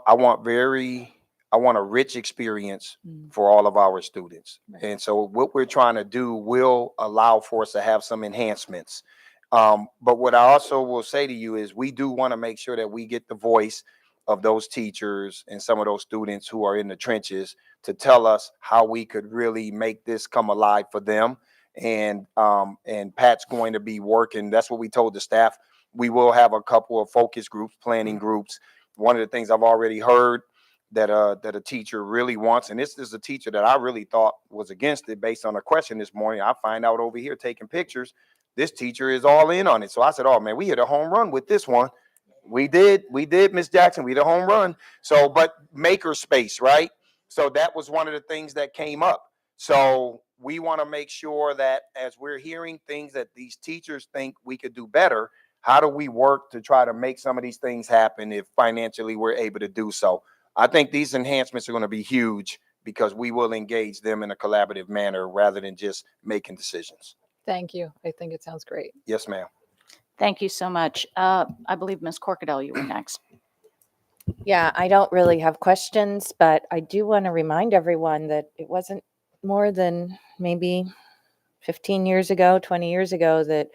a rich experience for all of our students.
Right.
And so what we're trying to do will allow for us to have some enhancements. But what I also will say to you is we do want to make sure that we get the voice of those teachers and some of those students who are in the trenches to tell us how we could really make this come alive for them. And Pat's going to be working. That's what we told the staff. We will have a couple of focus groups, planning groups. One of the things I've already heard that a teacher really wants, and this is a teacher that I really thought was against it based on a question this morning. I find out over here taking pictures, this teacher is all in on it. So I said, oh man, we hit a home run with this one. We did, Miss Jackson, we hit a home run. So, but maker space, right? So that was one of the things that came up. So we want to make sure that as we're hearing things that these teachers think we could do better, how do we work to try to make some of these things happen if financially we're able to do so? I think these enhancements are going to be huge because we will engage them in a collaborative manner rather than just making decisions.
Thank you. I think it sounds great.
Yes, ma'am.
Thank you so much. I believe Ms. Corkadell, you were next.
Yeah, I don't really have questions, but I do want to remind everyone that it wasn't more than maybe 15 years ago, 20 years ago that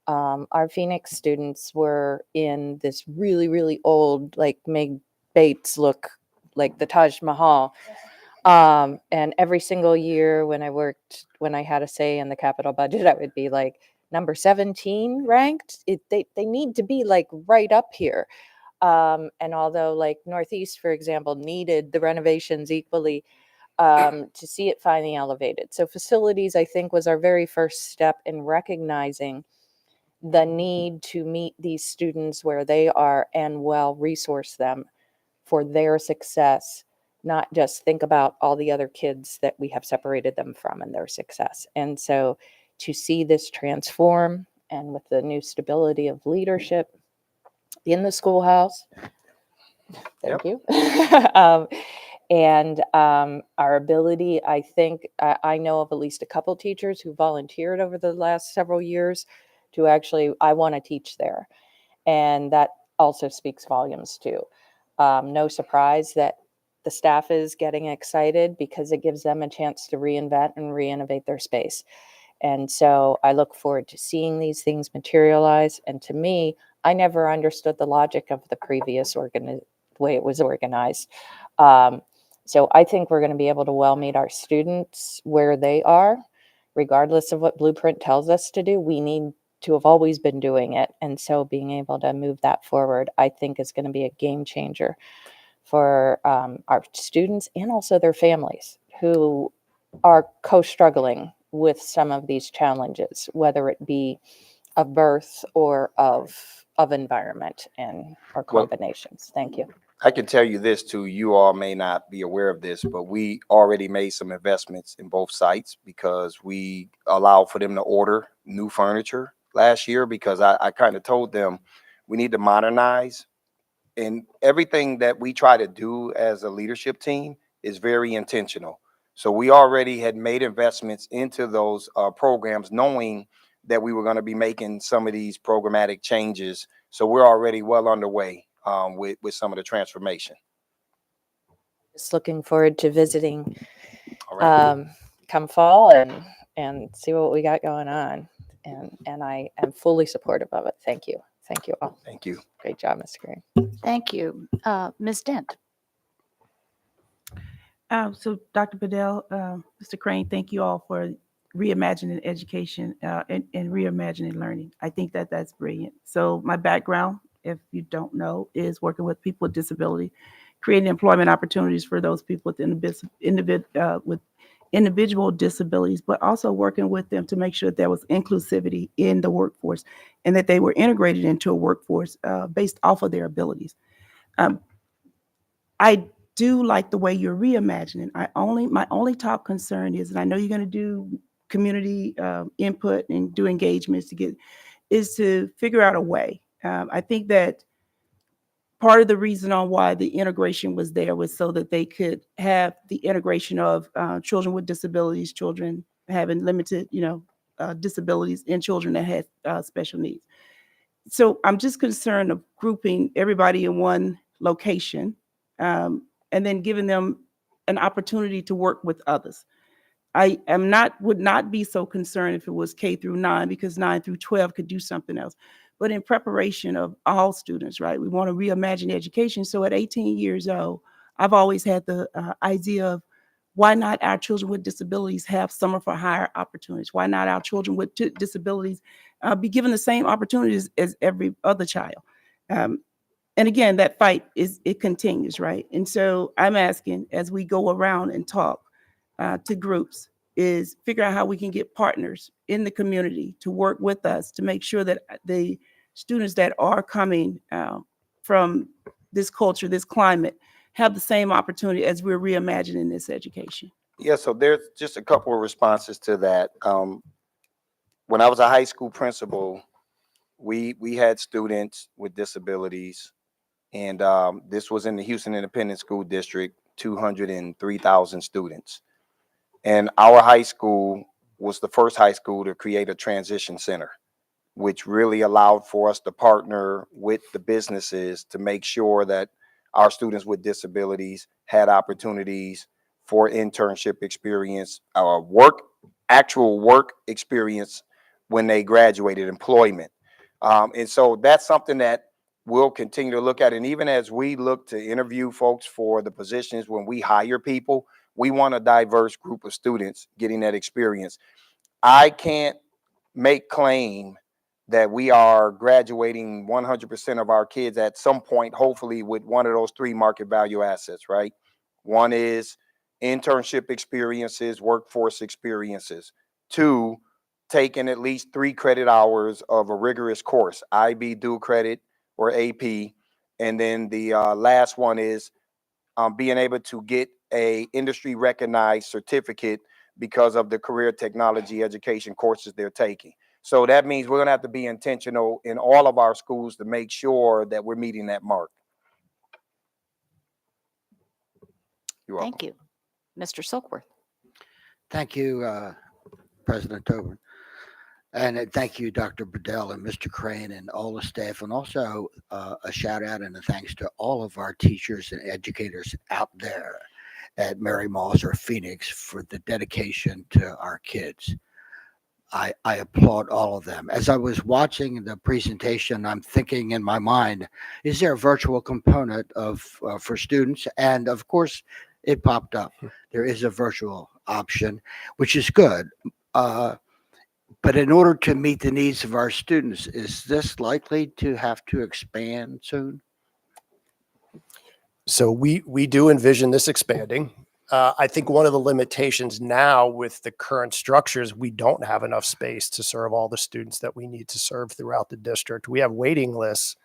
our Phoenix students were in this really, really old, like Meg Bates look, like the Taj Mahal. And every single year when I had a say in the capital budget, I would be like number 17 ranked. They need to be like right up here. And although like Northeast, for example, needed the renovations equally, to see it finally elevated. So facilities, I think, was our very first step in recognizing the need to meet these students where they are and well resource them for their success, not just think about all the other kids that we have separated them from and their success. And so to see this transform, and with the new stability of leadership in the schoolhouse, thank you. And our ability, I think, I know of at least a couple teachers who volunteered over the last several years to actually, I want to teach there. And that also speaks volumes too. No surprise that the staff is getting excited because it gives them a chance to reinvent and re-innovate their space. And so I look forward to seeing these things materialize. And to me, I never understood the logic of the previous way it was organized. So I think we're going to be able to well meet our students where they are, regardless of what Blueprint tells us to do. We need to have always been doing it. And so being able to move that forward, I think is going to be a game changer for our students and also their families who are co-struggling with some of these challenges, whether it be of birth or of environment and or
Well-
combinations. Thank you.
I can tell you this too, you all may not be aware of this, but we already made some investments in both sites because we allowed for them to order new furniture last year because I kind of told them we need to modernize, and everything that we try to do as a leadership team is very intentional. So we already had made investments into those programs, knowing that we were going to be making some of these programmatic changes. So we're already well underway with some of the transformation.
Just looking forward to visiting
All right.
come fall and see what we got going on. And I am fully supportive of it. Thank you. Thank you all.
Thank you.
Great job, Mr. Green.
Thank you. Ms. Dent?
So Dr. Bedell, Mr. Crane, thank you all for reimagining education and reimagining learning. I think that that's brilliant. So my background, if you don't know, is working with people with disability, creating employment opportunities for those people with individual disabilities, but also working with them to make sure that there was inclusivity in the workforce and that they were integrated into a workforce based off of their abilities. I do like the way you're reimagining. My only top concern is, and I know you're going to do community input and do engagements is to figure out a way. I think that part of the reason on why the integration was there was so that they could have the integration of children with disabilities, children having limited, disabilities, and children that had special needs. So I'm just concerned of grouping everybody in one location and then giving them an opportunity to work with others. I would not be so concerned if it was K through 9, because 9 through 12 could do something else. But in preparation of all students, right, we want to reimagine education. So at 18 years old, I've always had the idea of why not our children with disabilities have summer for hire opportunities? Why not our children with disabilities be given the same opportunities as every other child? And again, that fight it continues, right? And so I'm asking, as we go around and talk to groups, is figure out how we can get partners in the community to work with us to make sure that the students that are coming from this culture, this climate, have the same opportunity as we're reimagining this education.
Yeah, so there's just a couple of responses to that. When I was a high school principal, we had students with disabilities, and this was in the Houston Independent School District, 203,000 students. And our high school was the first high school to create a transition center, which really allowed for us to partner with the businesses to make sure that our students with disabilities had opportunities for internship experience, actual work experience when they graduated, employment. And so that's something that we'll continue to look at. And even as we look to interview folks for the positions, when we hire people, we want a diverse group of students getting that experience. I can't make claim that we are graduating 100% of our kids at some point, hopefully with one of those 3 market value assets, right? One is internship experiences, workforce experiences. 2, taking at least 3 credit hours of a rigorous course, IB dual credit or AP. And then the last one is being able to get a industry recognized certificate because of the career technology education courses they're taking. So that means we're going to have to be intentional in all of our schools to make sure that we're meeting that mark. You're welcome.
Thank you. Mr. Silkworth?
Thank you, President Tobin. And thank you, Dr. Bedell and Mr. Crane and all the staff. And also a shout out and a thanks to all of our teachers and educators out there at Mary Moss or Phoenix for the dedication to our kids. I applaud all of them. As I was watching the presentation, I'm thinking in my mind, is there a virtual component of for students? And of course, it popped up. There is a virtual option, which is good. But in order to meet the needs of our students, is this likely to have to expand soon?
So we do envision this expanding. I think one of the limitations now with the current structures, we don't have enough space to serve all the students that we need to serve throughout the district. We have waiting lists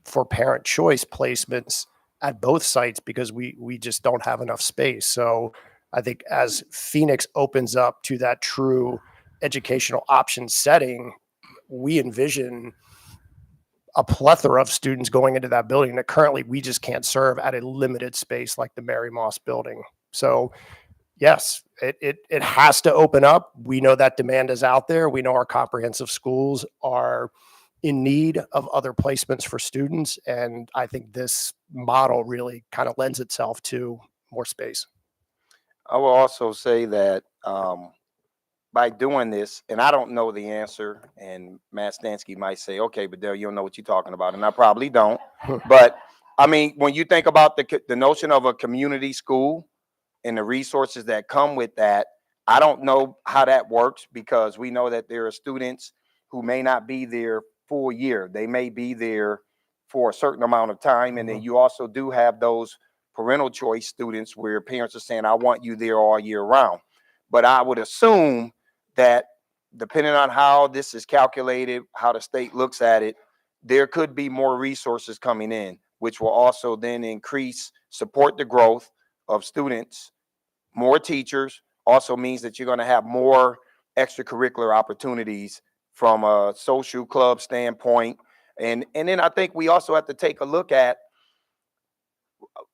for parent choice placements at both sites because we just don't have enough space. So I think as Phoenix opens up to that true educational option setting, we envision a plethora of students going into that building that currently we just can't serve at a limited space like the Mary Moss building. So yes, it has to open up. We know that demand is out there. We know our comprehensive schools are in need of other placements for students. And I think this model really kind of lends itself to more space.
I will also say that by doing this, and I don't know the answer, and Matt Stansky might say, okay, but Dale, you don't know what you're talking about, and I probably don't. But I mean, when you think about the notion of a community school and the resources that come with that, I don't know how that works because we know that there are students who may not be there full year. They may be there for a certain amount of time. And then you also do have those parental choice students where parents are saying, I want you there all year round. But I would assume that depending on how this is calculated, how the state looks at it, there could be more resources coming in, which will also then support the growth of students. More teachers also means that you're going to have more extracurricular opportunities from a social club standpoint. And then I think we also have to take a look at,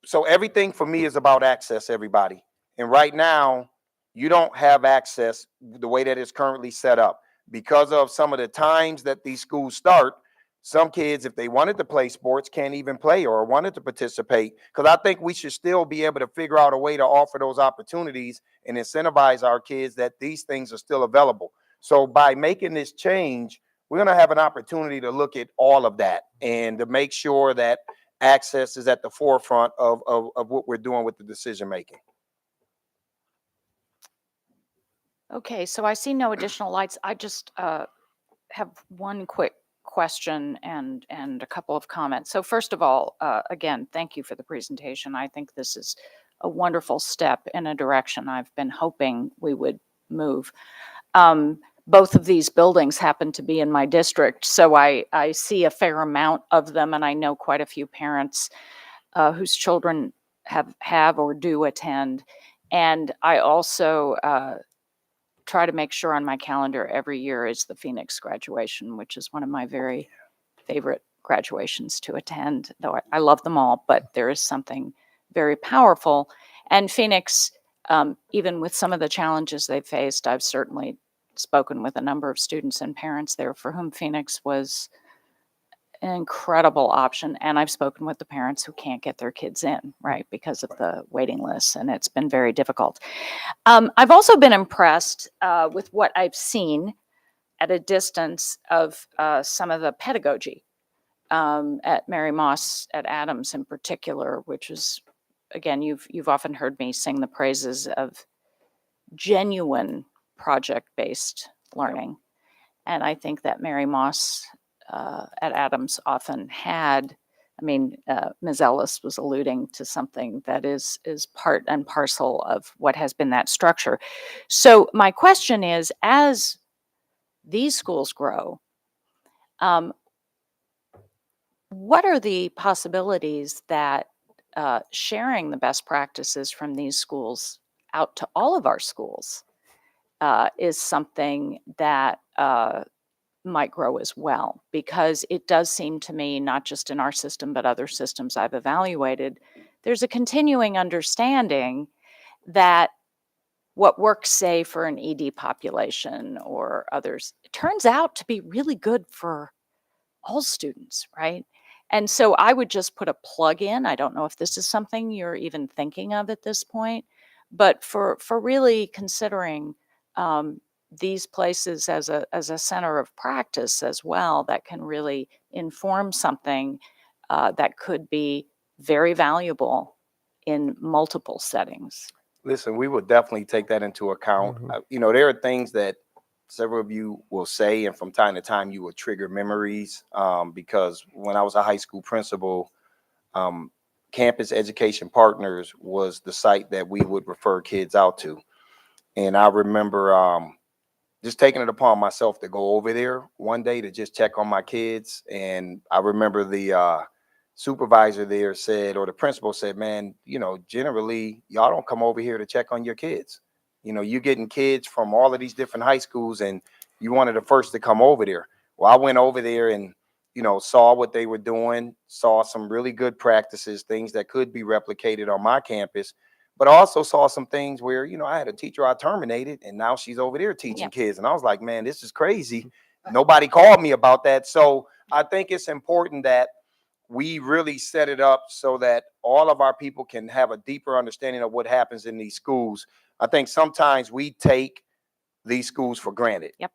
so everything for me is about access, everybody. And right now, you don't have access the way that it's currently set up because of some of the times that these schools start. Some kids, if they wanted to play sports, can't even play or wanted to participate. Because I think we should still be able to figure out a way to offer those opportunities and incentivize our kids that these things are still available. So by making this change, we're going to have an opportunity to look at all of that and to make sure that access is at the forefront of what we're doing with the decision making.
Okay, so I see no additional lights. I just have one quick question and a couple of comments. So first of all, again, thank you for the presentation. I think this is a wonderful step in a direction I've been hoping we would move. Both of these buildings happen to be in my district, so I see a fair amount of them, and I know quite a few parents whose children have or do attend. And I also try to make sure on my calendar every year is the Phoenix graduation, which is one of my very favorite graduations to attend, though I love them all, but there is something very powerful. And Phoenix, even with some of the challenges they've faced, I've certainly spoken with a number of students and parents there for whom Phoenix was an incredible option. And I've spoken with the parents who can't get their kids in, right, because of the waiting lists, and it's been very difficult. I've also been impressed with what I've seen at a distance of some of the pedagogy at Mary Moss, at Adams in particular, which is, again, you've often heard me sing the praises of genuine project-based learning. And I think that Mary Moss at Adams often had, I mean, Ms. Ellis was alluding to something that is part and parcel of what has been that structure. So my question is, as these schools grow, what are the possibilities that sharing the best practices from these schools out to all of our schools is something that might grow as well? Because it does seem to me, not just in our system, but other systems I've evaluated, there's a continuing understanding that what works, say, for an ED population or others, it turns out to be really good for all students, right? And so I would just put a plug in. I don't know if this is something you're even thinking of at this point, but for really considering these places as a center of practice as well that can really inform something that could be very valuable in multiple settings.
Listen, we will definitely take that into account. You know, there are things that several of you will say, and from time to time you will trigger memories. Because when I was a high school principal, Campus Education Partners was the site that we would refer kids out to. And I remember just taking it upon myself to go over there one day to just check on my kids. And I remember the supervisor there said, or the principal said, man, you know, generally y'all don't come over here to check on your kids. You know, you're getting kids from all of these different high schools and you wanted the first to come over there. Well, I went over there and, you know, saw what they were doing, saw some really good practices, things that could be replicated on my campus, but also saw some things where, you know, I had a teacher I terminated and now she's over there teaching kids. And I was like, man, this is crazy. Nobody called me about that. So I think it's important that we really set it up so that all of our people can have a deeper understanding of what happens in these schools. I think sometimes we take these schools for granted.
Yep.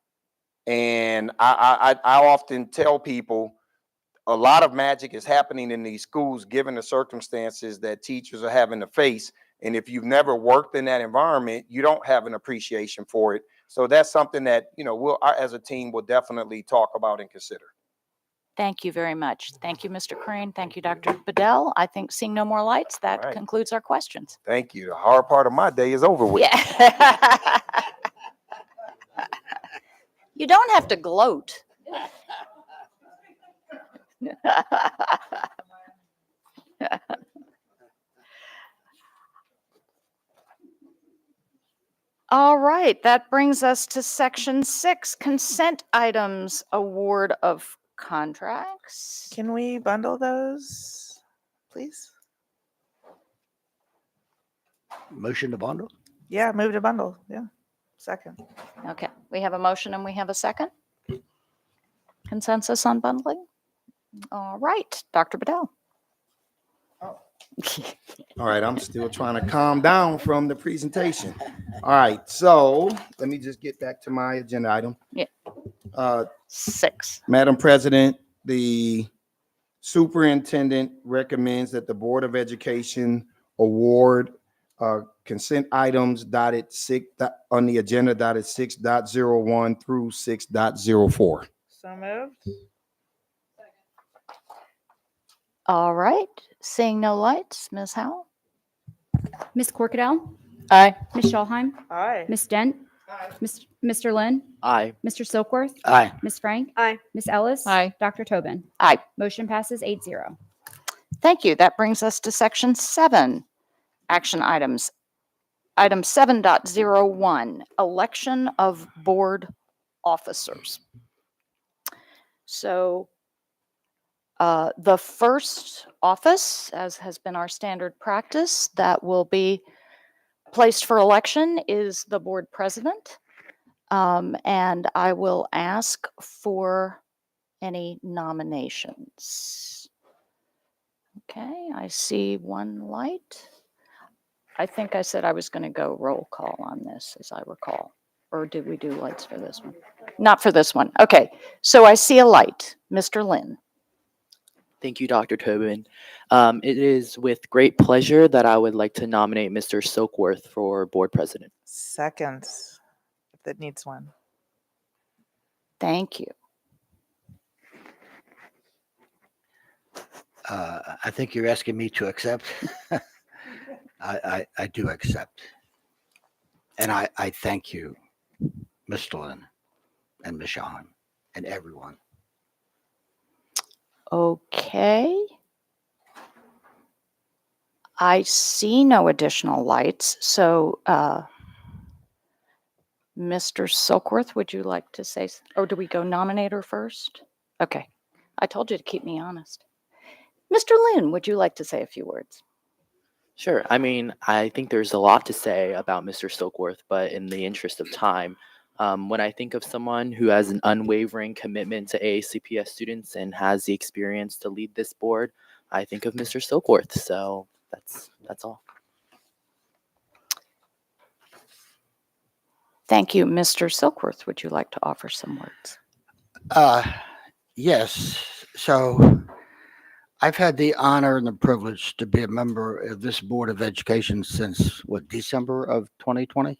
And I often tell people a lot of magic is happening in these schools, given the circumstances that teachers are having to face. And if you've never worked in that environment, you don't have an appreciation for it. So that's something that, you know, we'll, as a team, will definitely talk about and consider.
Thank you very much. Thank you, Mr. Crane. Thank you, Dr. Bedell. I think seeing no more lights, that
All right.
concludes our questions.
Thank you. The hard part of my day is over with.
Yeah. You don't have to gloat. All right, that brings us to section 6, consent items, award of contracts.
Can we bundle those, please?
Motion to bundle?
Yeah, move to bundle. Yeah. Second.
Okay, we have a motion and we have a second. Consensus on bundling? All right, Dr. Bedell.
All right, I'm still trying to calm down from the presentation. All right, so let me just get back to my agenda item.
Yeah. 6.
Madam President, the superintendent recommends that the Board of Education award consent items dotted 6 on the agenda dotted 6.01 through 6.04.
So moved.
All right, seeing no lights, Ms. Howell?
Ms. Corkadell,
Aye.
Ms. Schallheim,
Aye.
Ms. Dent, Mr. Lynn,
Aye.
Mr. Silkworth,
Aye.
Ms. Frank,
Aye.
Ms. Ellis,
Aye.
Dr. Tobin.
Aye.
Motion passes 8-0.
Thank you. That brings us to section 7, action items. Item 7.01, election of board officers. So the first office, as has been our standard practice, that will be placed for election is the board president. And I will ask for any nominations. Okay, I see one light. I think I said I was going to go roll call on this, as I recall. Or did we do lights for this one? Not for this one. Okay, so I see a light. Mr. Lynn.
Thank you, Dr. Tobin. It is with great pleasure that I would like to nominate Mr. Silkworth for board president.
Second, if that needs one.
Thank you.
I think you're asking me to accept. I do accept. And I thank you, Mr. Lynn and Ms. Schallheim and everyone.
Okay. I see no additional lights, so Mr. Silkworth, would you like to say, or do we go nominator first? Okay, I told you to keep me honest. Mr. Lynn, would you like to say a few words?
Sure. I mean, I think there's a lot to say about Mr. Silkworth, but in the interest of time, when I think of someone who has an unwavering commitment to AACPS students and has the experience to lead this board, I think of Mr. Silkworth. So that's all.
Thank you. Mr. Silkworth, would you like to offer some words?
Yes. So I've had the honor and the privilege to be a member of this Board of Education since December of 2020.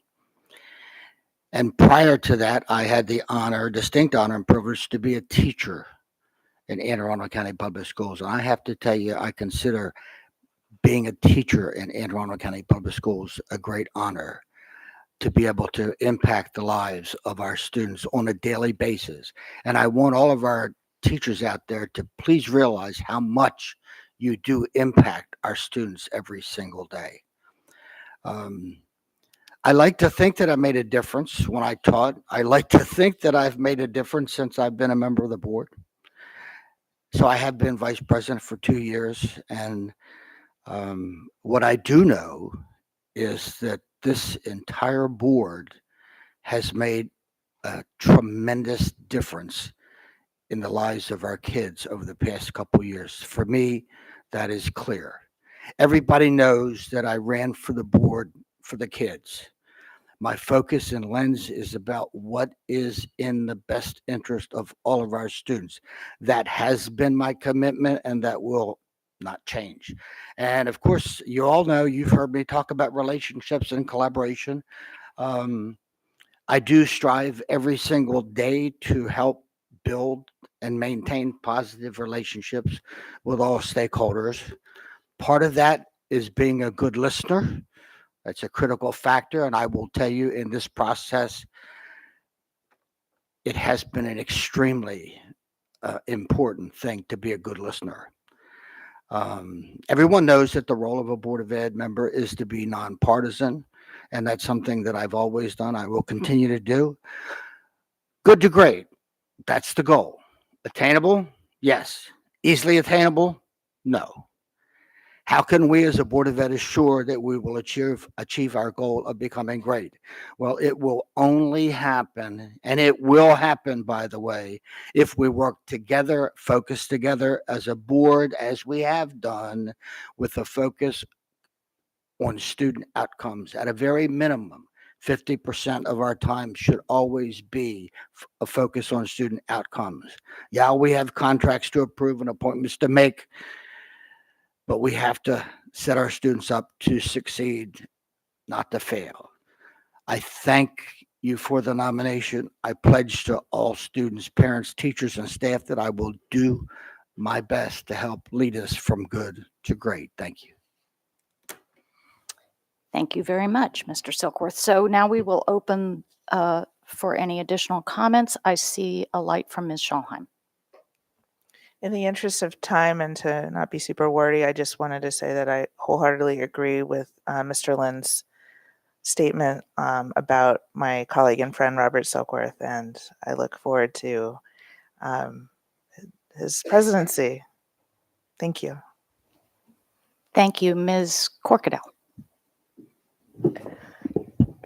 And prior to that, I had the honor, distinct honor and privilege to be a teacher in Anne Arundel County Public Schools. And I have to tell you, I consider being a teacher in Anne Arundel County Public Schools a great honor, to be able to impact the lives of our students on a daily basis. And I want all of our teachers out there to please realize how much you do impact our students every single day. I like to think that I made a difference when I taught. I like to think that I've made a difference since I've been a member of the board. So I have been vice president for 2 years. And what I do know is that this entire board has made a tremendous difference in the lives of our kids over the past couple of years. For me, that is clear. Everybody knows that I ran for the board for the kids. My focus and lens is about what is in the best interest of all of our students. That has been my commitment, and that will not change. And of course, you all know, you've heard me talk about relationships and collaboration. I do strive every single day to help build and maintain positive relationships with all stakeholders. Part of that is being a good listener. That's a critical factor. And I will tell you, in this process, it has been an extremely important thing to be a good listener. Everyone knows that the role of a Board of Ed member is to be nonpartisan, and that's something that I've always done. I will continue to do. Good to great. That's the goal. Attainable? Yes. Easily attainable? No. How can we as a Board of Ed assure that we will achieve our goal of becoming great? Well, it will only happen, and it will happen, by the way, if we work together, focus together as a board, as we have done, with a focus on student outcomes. At a very minimum, 50% of our time should always be a focus on student outcomes. Yeah, we have contracts to approve and appointments to make, but we have to set our students up to succeed, not to fail. I thank you for the nomination. I pledge to all students, parents, teachers, and staff that I will do my best to help lead us from good to great. Thank you.
Thank you very much, Mr. Silkworth. So now we will open for any additional comments. I see a light from Ms. Schallheim.
In the interest of time and to not be super wordy, I just wanted to say that I wholeheartedly agree with Mr. Lynn's statement about my colleague and friend Robert Silkworth, and I look forward to his presidency. Thank you.
Thank you, Ms. Corkadell.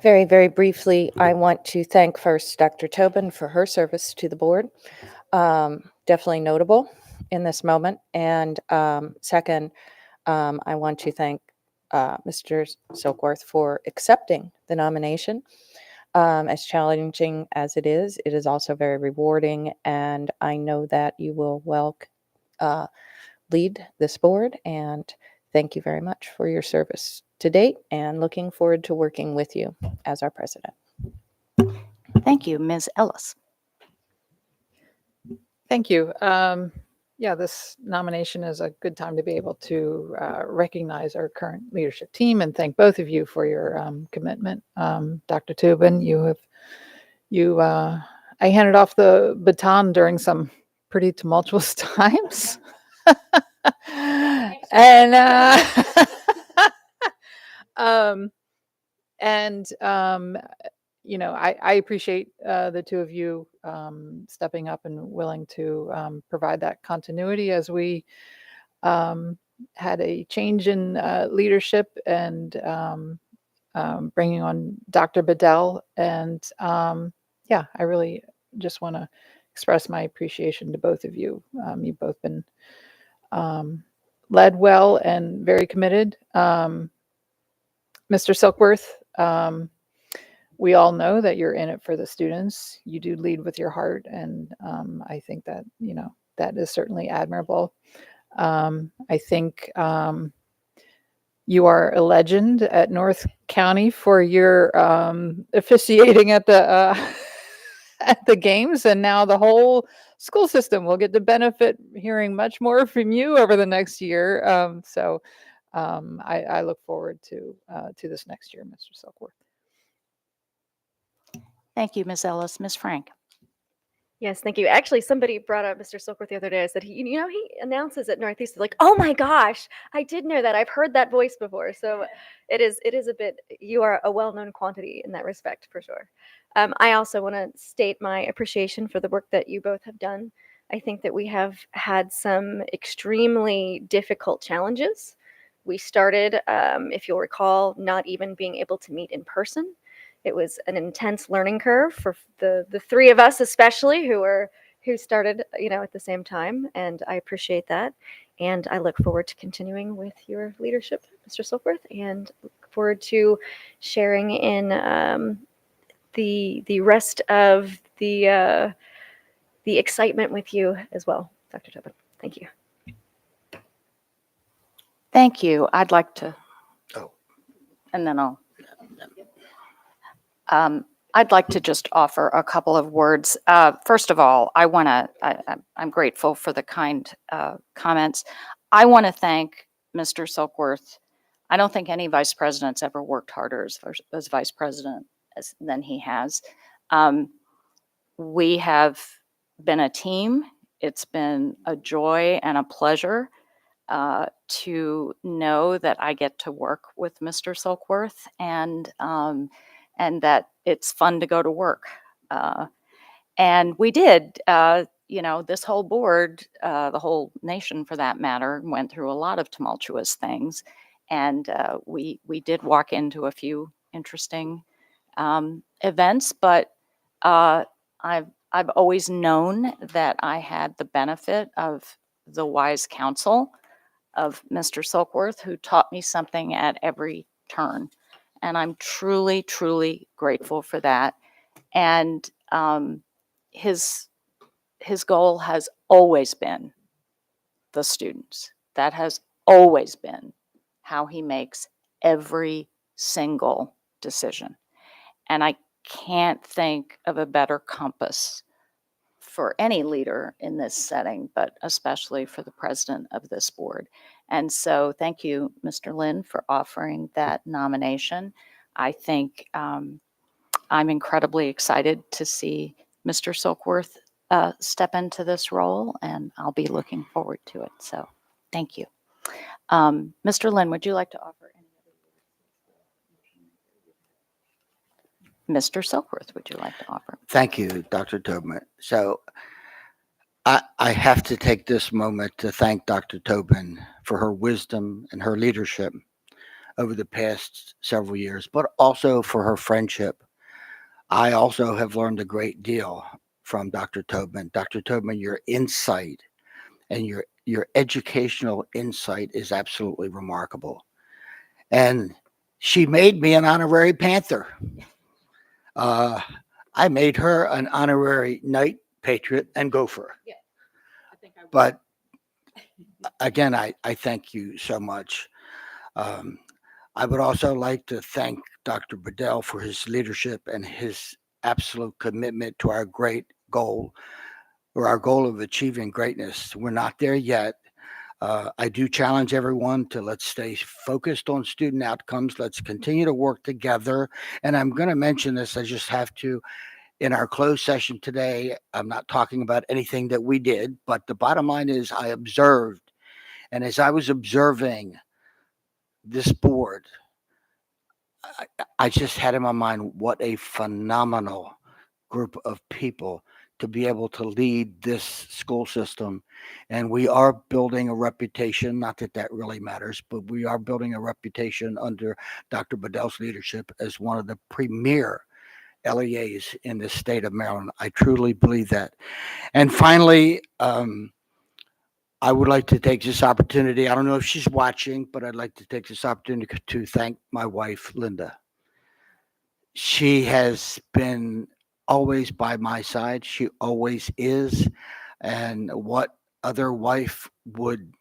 Very, very briefly, I want to thank first Dr. Tobin for her service to the board. Definitely notable in this moment. And second, I want to thank Mr. Silkworth for accepting the nomination. As challenging as it is also very rewarding. And I know that you will lead this board. And thank you very much for your service to date, and looking forward to working with you as our president.
Thank you, Ms. Ellis.
Thank you. Yeah, this nomination is a good time to be able to recognize our current leadership team and thank both of you for your commitment. Dr. Tobin, I handed off the baton during some pretty tumultuous times. And I appreciate the two of you stepping up and willing to provide that continuity as we had a change in leadership and bringing on Dr. Bedell. And I really just want to express my appreciation to both of you. You've both been led well and very committed. Mr. Silkworth, we all know that you're in it for the students. You do lead with your heart, and I think that, that is certainly admirable. I think you are a legend at North County for your officiating at the at the games, and now the whole school system will get to benefit hearing much more from you over the next year. I look forward to this next year, Mr. Silkworth.
Thank you, Ms. Ellis. Ms. Frank.
Yes, thank you. Actually, somebody brought up Mr. Silkworth the other day. I said, he announces at Northeast, like, oh my gosh, I did know that. I've heard that voice before. So it is a bit, you are a well-known quantity in that respect, for sure. I also want to state my appreciation for the work that you both have done. I think that we have had some extremely difficult challenges. We started, if you'll recall, not even being able to meet in person. It was an intense learning curve for the three of us, especially who started, at the same time. And I appreciate that. And I look forward to continuing with your leadership, Mr. Silkworth, and look forward to sharing in the rest of the excitement with you as well, Dr. Tobin. Thank you.
Thank you. I'd like to, and then I'd like to just offer a couple of words. First of all, I'm grateful for the kind comments. I want to thank Mr. Silkworth. I don't think any vice president's ever worked harder as vice president than he has. We have been a team. It's been a joy and a pleasure to know that I get to work with Mr. Silkworth, and that it's fun to go to work. And we did, this whole board, the whole nation for that matter, went through a lot of tumultuous things. And we did walk into a few interesting events, but I've always known that I had the benefit of the wise counsel of Mr. Silkworth, who taught me something at every turn. And I'm truly, truly grateful for that. And his goal has always been the students. That has always been how he makes every single decision. And I can't think of a better compass for any leader in this setting, but especially for the president of this board. And so thank you, Mr. Lynn, for offering that nomination. I think I'm incredibly excited to see Mr. Silkworth step into this role, and I'll be looking forward to it. So thank you. Mr. Lynn, would you like to offer any other words? Mr. Silkworth, would you like to offer?
Thank you, Dr. Tobin. So I have to take this moment to thank Dr. Tobin for her wisdom and her leadership over the past several years, but also for her friendship. I also have learned a great deal from Dr. Tobin. Dr. Tobin, your insight and your educational insight is absolutely remarkable. And she made me an honorary Panther. I made her an honorary Knight, Patriot, and Gopher.
Yeah, I think I will.
But again, I thank you so much. I would also like to thank Dr. Bedell for his leadership and his absolute commitment to our great goal, or our goal of achieving greatness. We're not there yet. I do challenge everyone to let's stay focused on student outcomes. Let's continue to work together. And I'm going to mention this, I just have to, in our closed session today, I'm not talking about anything that we did, but the bottom line is I observed, and as I was observing this board, I just had in my mind what a phenomenal group of people to be able to lead this school system. And we are building a reputation, not that that really matters, but we are building a reputation under Dr. Bedell's leadership as one of the premier LEAs in the state of Maryland. I truly believe that. And finally, I would like to take this opportunity. I don't know if she's watching, but I'd like to take this opportunity to thank my wife, Linda. she has been always by my side. She always is. And what other wife would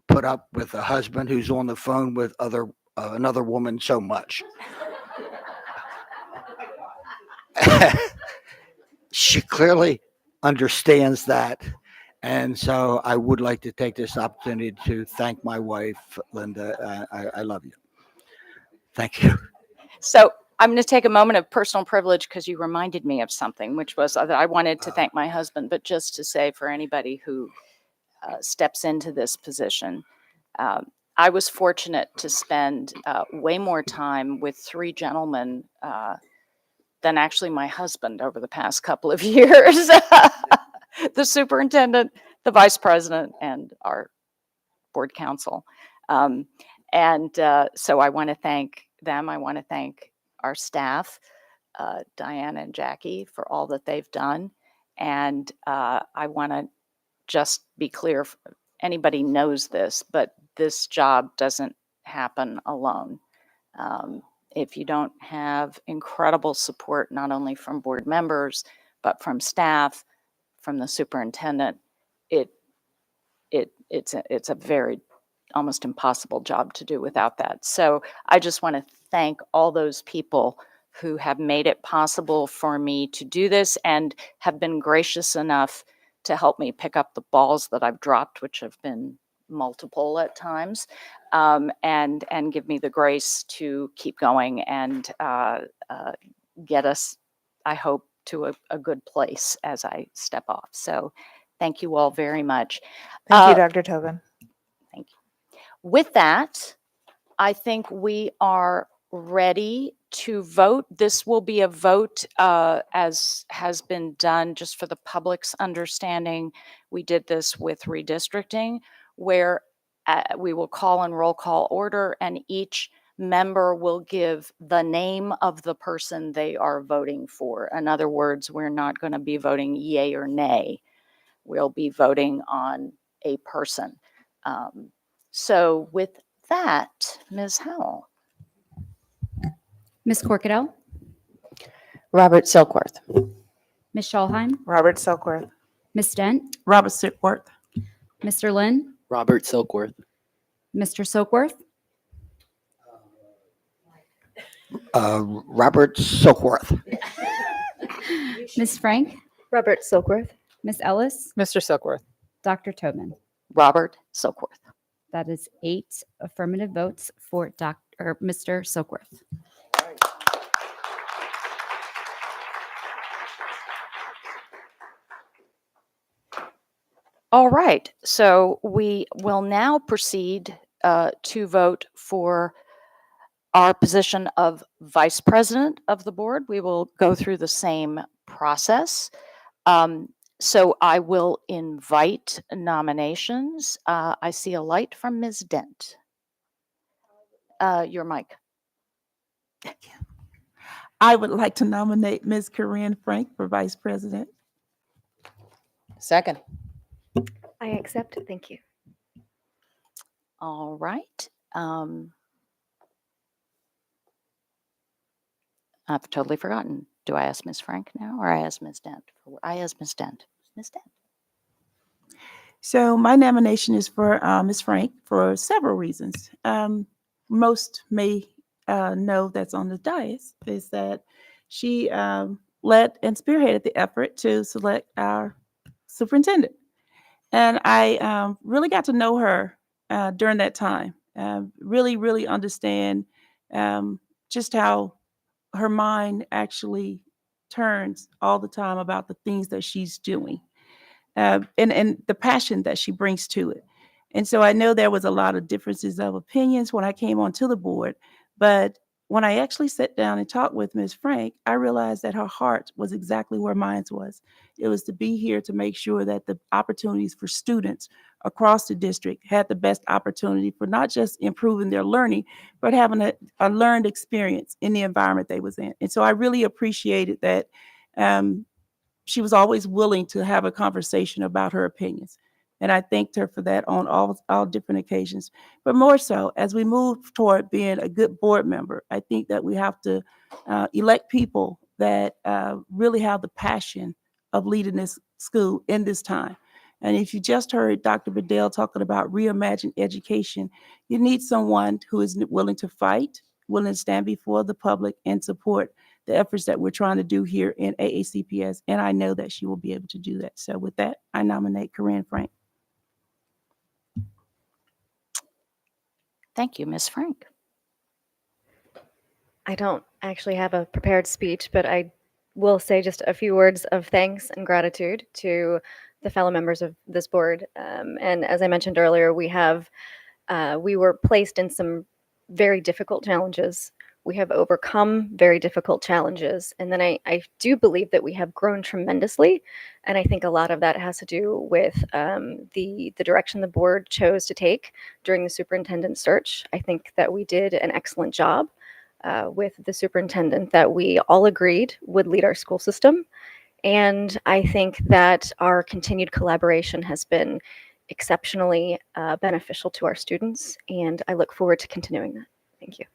put up with a husband who's on the phone with another woman so much? She clearly understands that. And so I would like to take this opportunity to thank my wife, Linda. I love you. Thank you.
So I'm going to take a moment of personal privilege because you reminded me of something, which was that I wanted to thank my husband, but just to say for anybody who steps into this position, I was fortunate to spend way more time with three gentlemen than actually my husband over the past couple of years. The superintendent, the vice president, and our board counsel. So I want to thank them. I want to thank our staff, Diana and Jackie, for all that they've done. And I want to just be clear, anybody knows this, but this job doesn't happen alone. If you don't have incredible support, not only from board members, but from staff, from the superintendent, it's a very almost impossible job to do without that. So I just want to thank all those people who have made it possible for me to do this and have been gracious enough to help me pick up the balls that I've dropped, which have been multiple at times, and give me the grace to keep going and get us, I hope, to a good place as I step off. So thank you all very much.
Thank you, Dr. Tobin.
Thank you. With that, I think we are ready to vote. This will be a vote as has been done just for the public's understanding. We did this with redistricting, where we will call in roll call order and each member will give the name of the person they are voting for. In other words, we're not going to be voting yay or nay. We'll be voting on a person. So with that, Ms. Howell.
Ms. Corkadell,
Robert Silkworth.
Ms. Schallheim,
Robert Silkworth.
Ms. Dent,
Robert Sickworth.
Mr. Lynn,
Robert Silkworth.
Mr. Soakworth,
Robert Silkworth.
Ms. Frank,
Robert Silkworth.
Ms. Ellis,
Mr. Silkworth.
Dr. Tobin.
Robert Silkworth.
That is 8 affirmative votes for Mr. Soakworth.
All right, so we will now proceed to vote for our position of vice president of the board. We will go through the same process. So I will invite nominations. I see a light from Ms. Dent. Your mic.
I would like to nominate Ms. Corinne Frank for vice president.
Second.
I accept. Thank you.
All right. I've totally forgotten. Do I ask Ms. Frank now or I ask Ms. Dent? I ask Ms. Dent. Ms. Dent.
So my nomination is for Ms. Frank for several reasons. Most may know that's on the dais is that she led and spearheaded the effort to select our superintendent. And I really got to know her during that time, really understand just how her mind actually turns all the time about the things that she's doing and the passion that she brings to it. And so I know there was a lot of differences of opinions when I came onto the board, but when I actually sat down and talked with Ms. Frank, I realized that her heart was exactly where mine was. It was to be here to make sure that the opportunities for students across the district had the best opportunity for not just improving their learning, but having a learned experience in the environment they was in. And so I really appreciated that she was always willing to have a conversation about her opinions. And I thanked her for that on all different occasions. But more so, as we move toward being a good board member, I think that we have to elect people that really have the passion of leading this school in this time. And if you just heard Dr. Bedell talking about reimagine education, you need someone who is willing to fight, willing to stand before the public and support the efforts that we're trying to do here in AACPS. And I know that she will be able to do that. So with that, I nominate Corinne Frank.
Thank you, Ms. Frank.
I don't actually have a prepared speech, but I will say just a few words of thanks and gratitude to the fellow members of this board. And as I mentioned earlier, we were placed in some very difficult challenges. We have overcome very difficult challenges. And then I do believe that we have grown tremendously. And I think a lot of that has to do with the direction the board chose to take during the superintendent search. I think that we did an excellent job with the superintendent that we all agreed would lead our school system. And I think that our continued collaboration has been exceptionally beneficial to our students. And I look forward to continuing that. Thank you.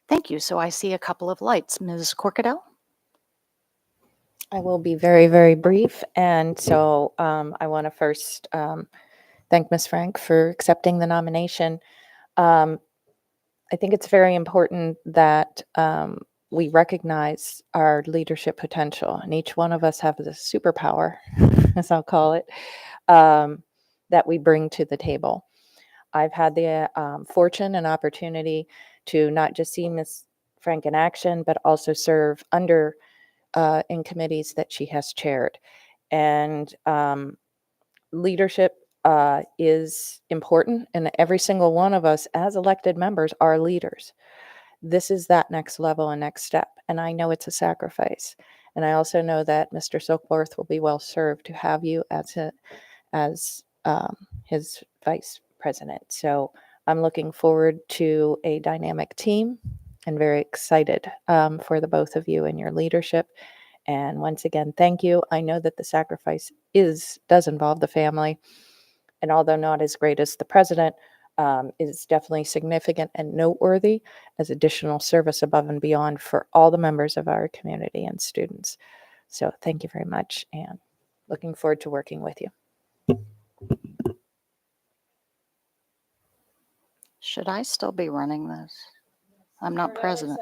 Thank you. So I see a couple of lights. Ms. Corkadell?
I will be very, very brief. And so I want to first thank Ms. Frank for accepting the nomination. I think it's very important that we recognize our leadership potential, and each one of us have the superpower, as I'll call it, that we bring to the table. I've had the fortune and opportunity to not just see Ms. Frank in action, but also serve under in committees that she has chaired. And leadership is important, and every single one of us as elected members are leaders. This is that next level and next step, and I know it's a sacrifice. And I also know that Mr. Silkworth will be well served to have you as his vice president. So I'm looking forward to a dynamic team and very excited for the both of you and your leadership. And once again, thank you. I know that the sacrifice does involve the family. And although not as great as the president, is definitely significant and noteworthy as additional service above and beyond for all the members of our community and students. So thank you very much, and looking forward to working with you.
Should I still be running this? I'm not president.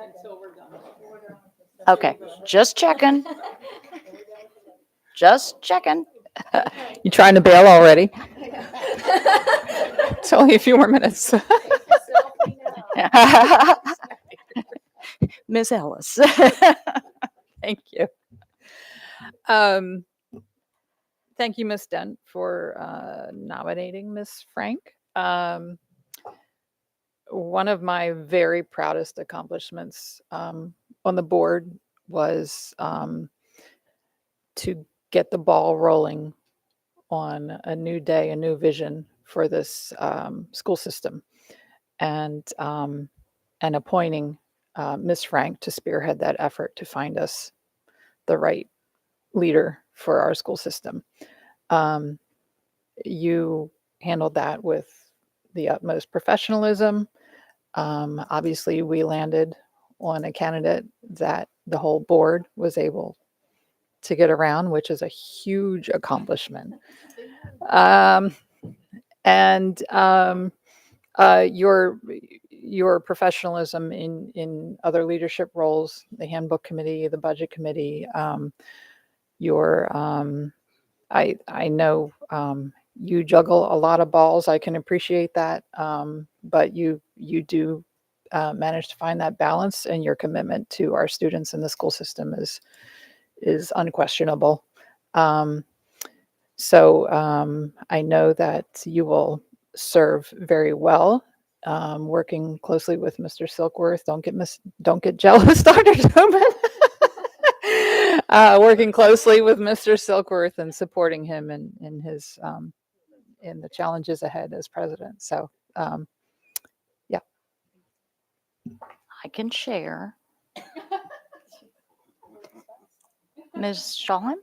Okay, just checking. Just checking.
You trying to bail already? It's only a few more minutes.
Ms. Ellis.
Thank you. Thank you, Ms. Dent, for nominating Ms. Frank. One of my very proudest accomplishments on the board was to get the ball rolling on a new day, a new vision for this school system, and appointing Ms. Frank to spearhead that effort to find us the right leader for our school system. You handled that with the utmost professionalism. Obviously, we landed on a candidate that the whole board was able to get around, which is a huge accomplishment. Your professionalism in other leadership roles, the handbook committee, the budget committee, I know you juggle a lot of balls. I can appreciate that, but you do manage to find that balance, and your commitment to our students in the school system is unquestionable. So I know that you will serve very well, working closely with Mr. Silkworth. Don't get jealous, Dr. Tobin. Working closely with Mr. Silkworth and supporting him in his in the challenges ahead as president. So, yeah.
I can share. Ms. Shawn?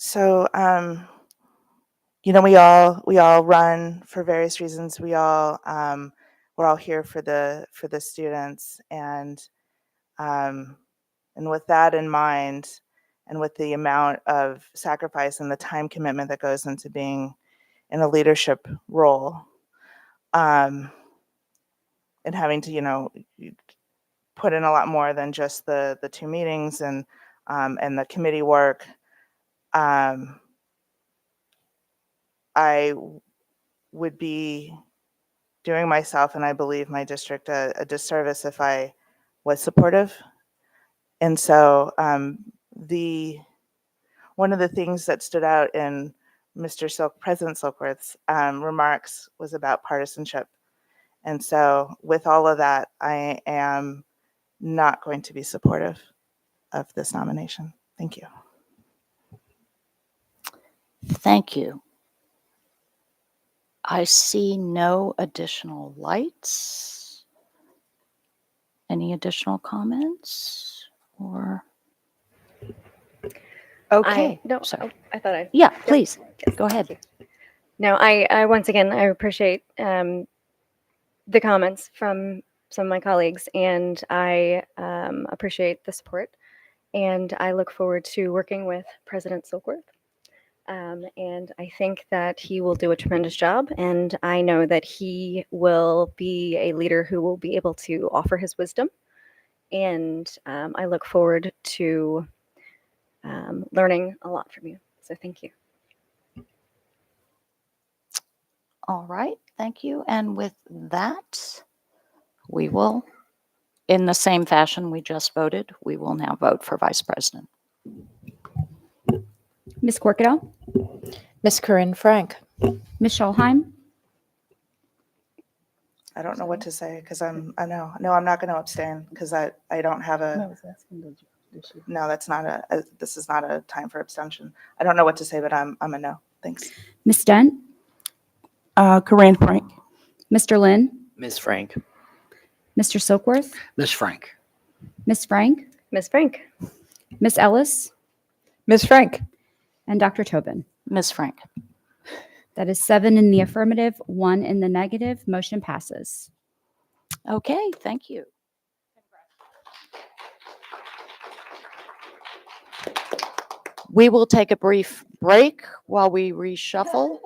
So, we all run for various reasons. We're all here for the students, and with that in mind, and with the amount of sacrifice and the time commitment that goes into being in a leadership role, and having to, put in a lot more than just the 2 meetings and the committee work. I would be doing myself, and I believe my district, a disservice if I was supportive. And so one of the things that stood out in President Silkworth's remarks was about partisanship. And so with all of that, I am not going to be supportive of this nomination. Thank you.
Thank you. I see no additional lights. Any additional comments or? Okay.
No,
Sorry.
I thought I.
Yeah,
Yep.
please,
Yes,
go ahead.
thank you. No, I once again, I appreciate the comments from some of my colleagues, and I appreciate the support. And I look forward to working with President Silkworth. And I think that he will do a tremendous job. And I know that he will be a leader who will be able to offer his wisdom. And I look forward to learning a lot from you. So thank you.
All right, thank you. And with that, we will, in the same fashion we just voted, we will now vote for Vice President.
Ms. Corkadell,
Miss Corinne Frank.
Ms. Scholheim,
I don't know what to say because I'm not going to abstain because I don't have a. No, that's not this is not a time for abstention. I don't know what to say, but I'm a no. Thanks.
Ms. Dent,
Corinne Frank.
Mr. Lynn,
Ms. Frank.
Mr. Silkworth,
Miss Frank.
Ms. Frank,
Ms. Frank.
Ms. Ellis,
Ms. Frank.
and Dr. Tobin.
Ms. Frank.
That is 7 in the affirmative, 1 in the negative. Motion passes.
Okay, thank you. We will take a brief break while we reshuffle.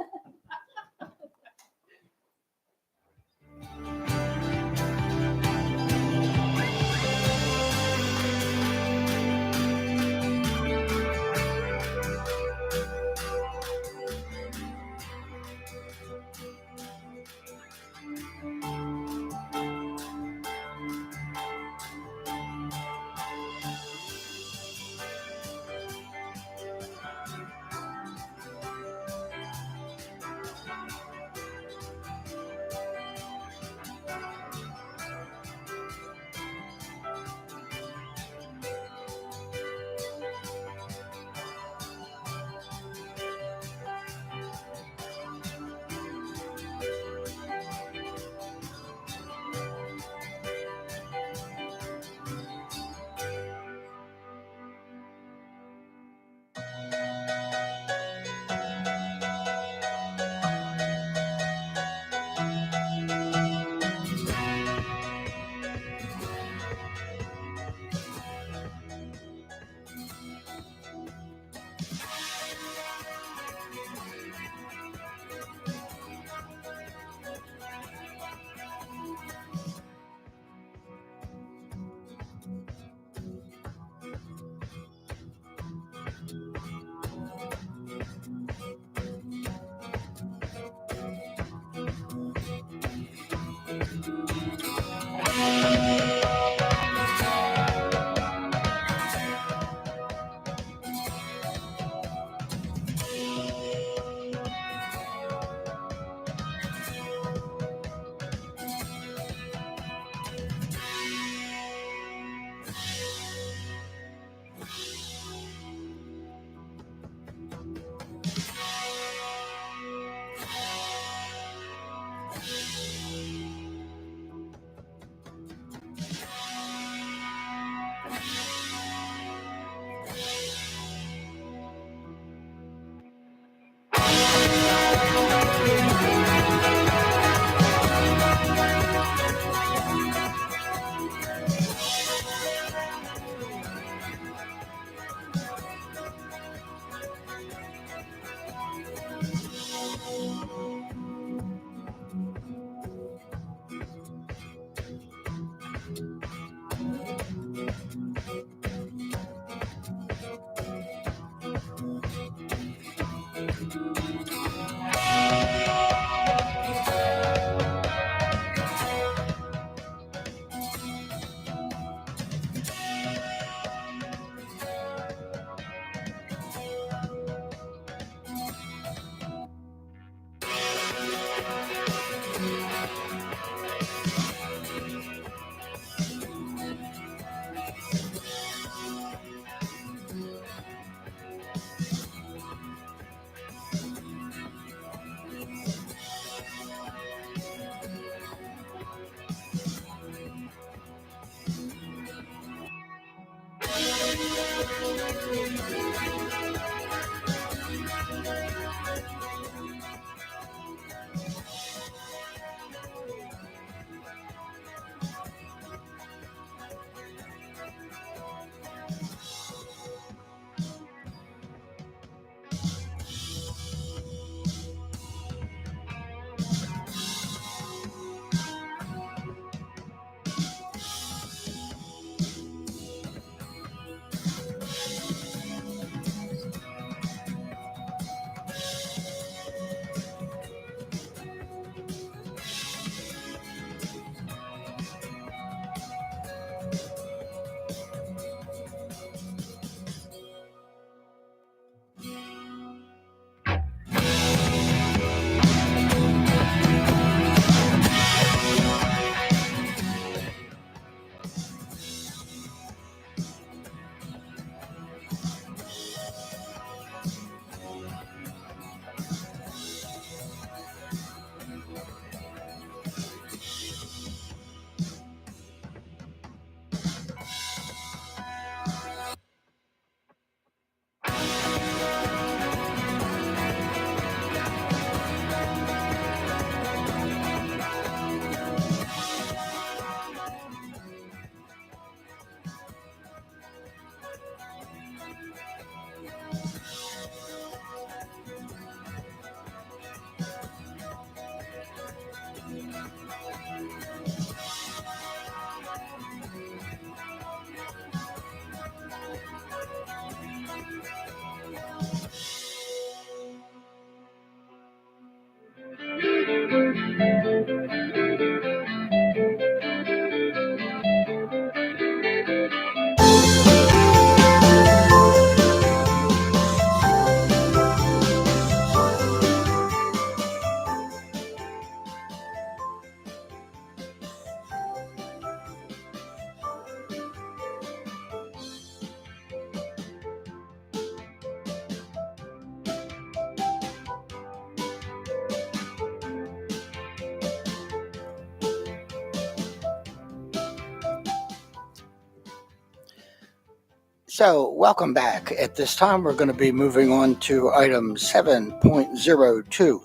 So, welcome back. At this time, we're going to be moving on to item 7.02,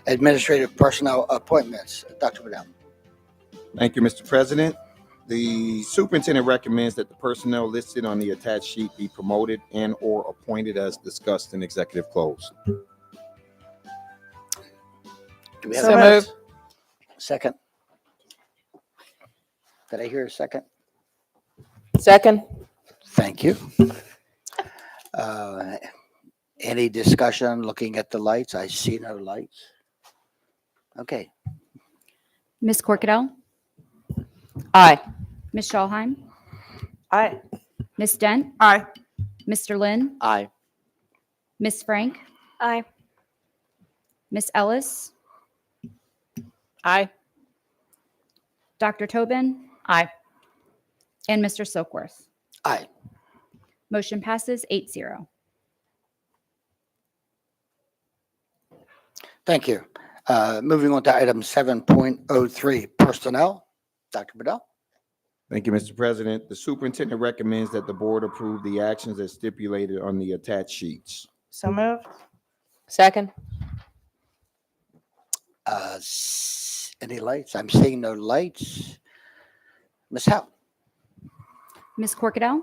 Administrative Personnel Appointments. Dr. Bedell.
Thank you, Mr. President. The superintendent recommends that the personnel listed on the attached sheet be promoted and or appointed as discussed in executive close.
Do we have
So
a
moved.
second? Did I hear a second?
Second.
Thank you. Any discussion looking at the lights? I see no lights. Okay.
Ms. Corkadell,
Aye.
Ms. Schallheim,
Aye.
Ms. Dent,
Aye.
Mr. Lynn,
Aye.
Ms. Frank,
Aye.
Ms. Ellis,
Aye.
Dr. Tobin,
Aye.
and Mr. Silkworth.
Aye.
Motion passes 8-0.
Thank you. Moving on to item 7.03, Personnel. Dr. Bedell.
Thank you, Mr. President. The superintendent recommends that the board approve the actions as stipulated on the attached sheets.
So moved.
Second.
Any lights? I'm seeing no lights. Ms. Howe.
Ms. Corkadell,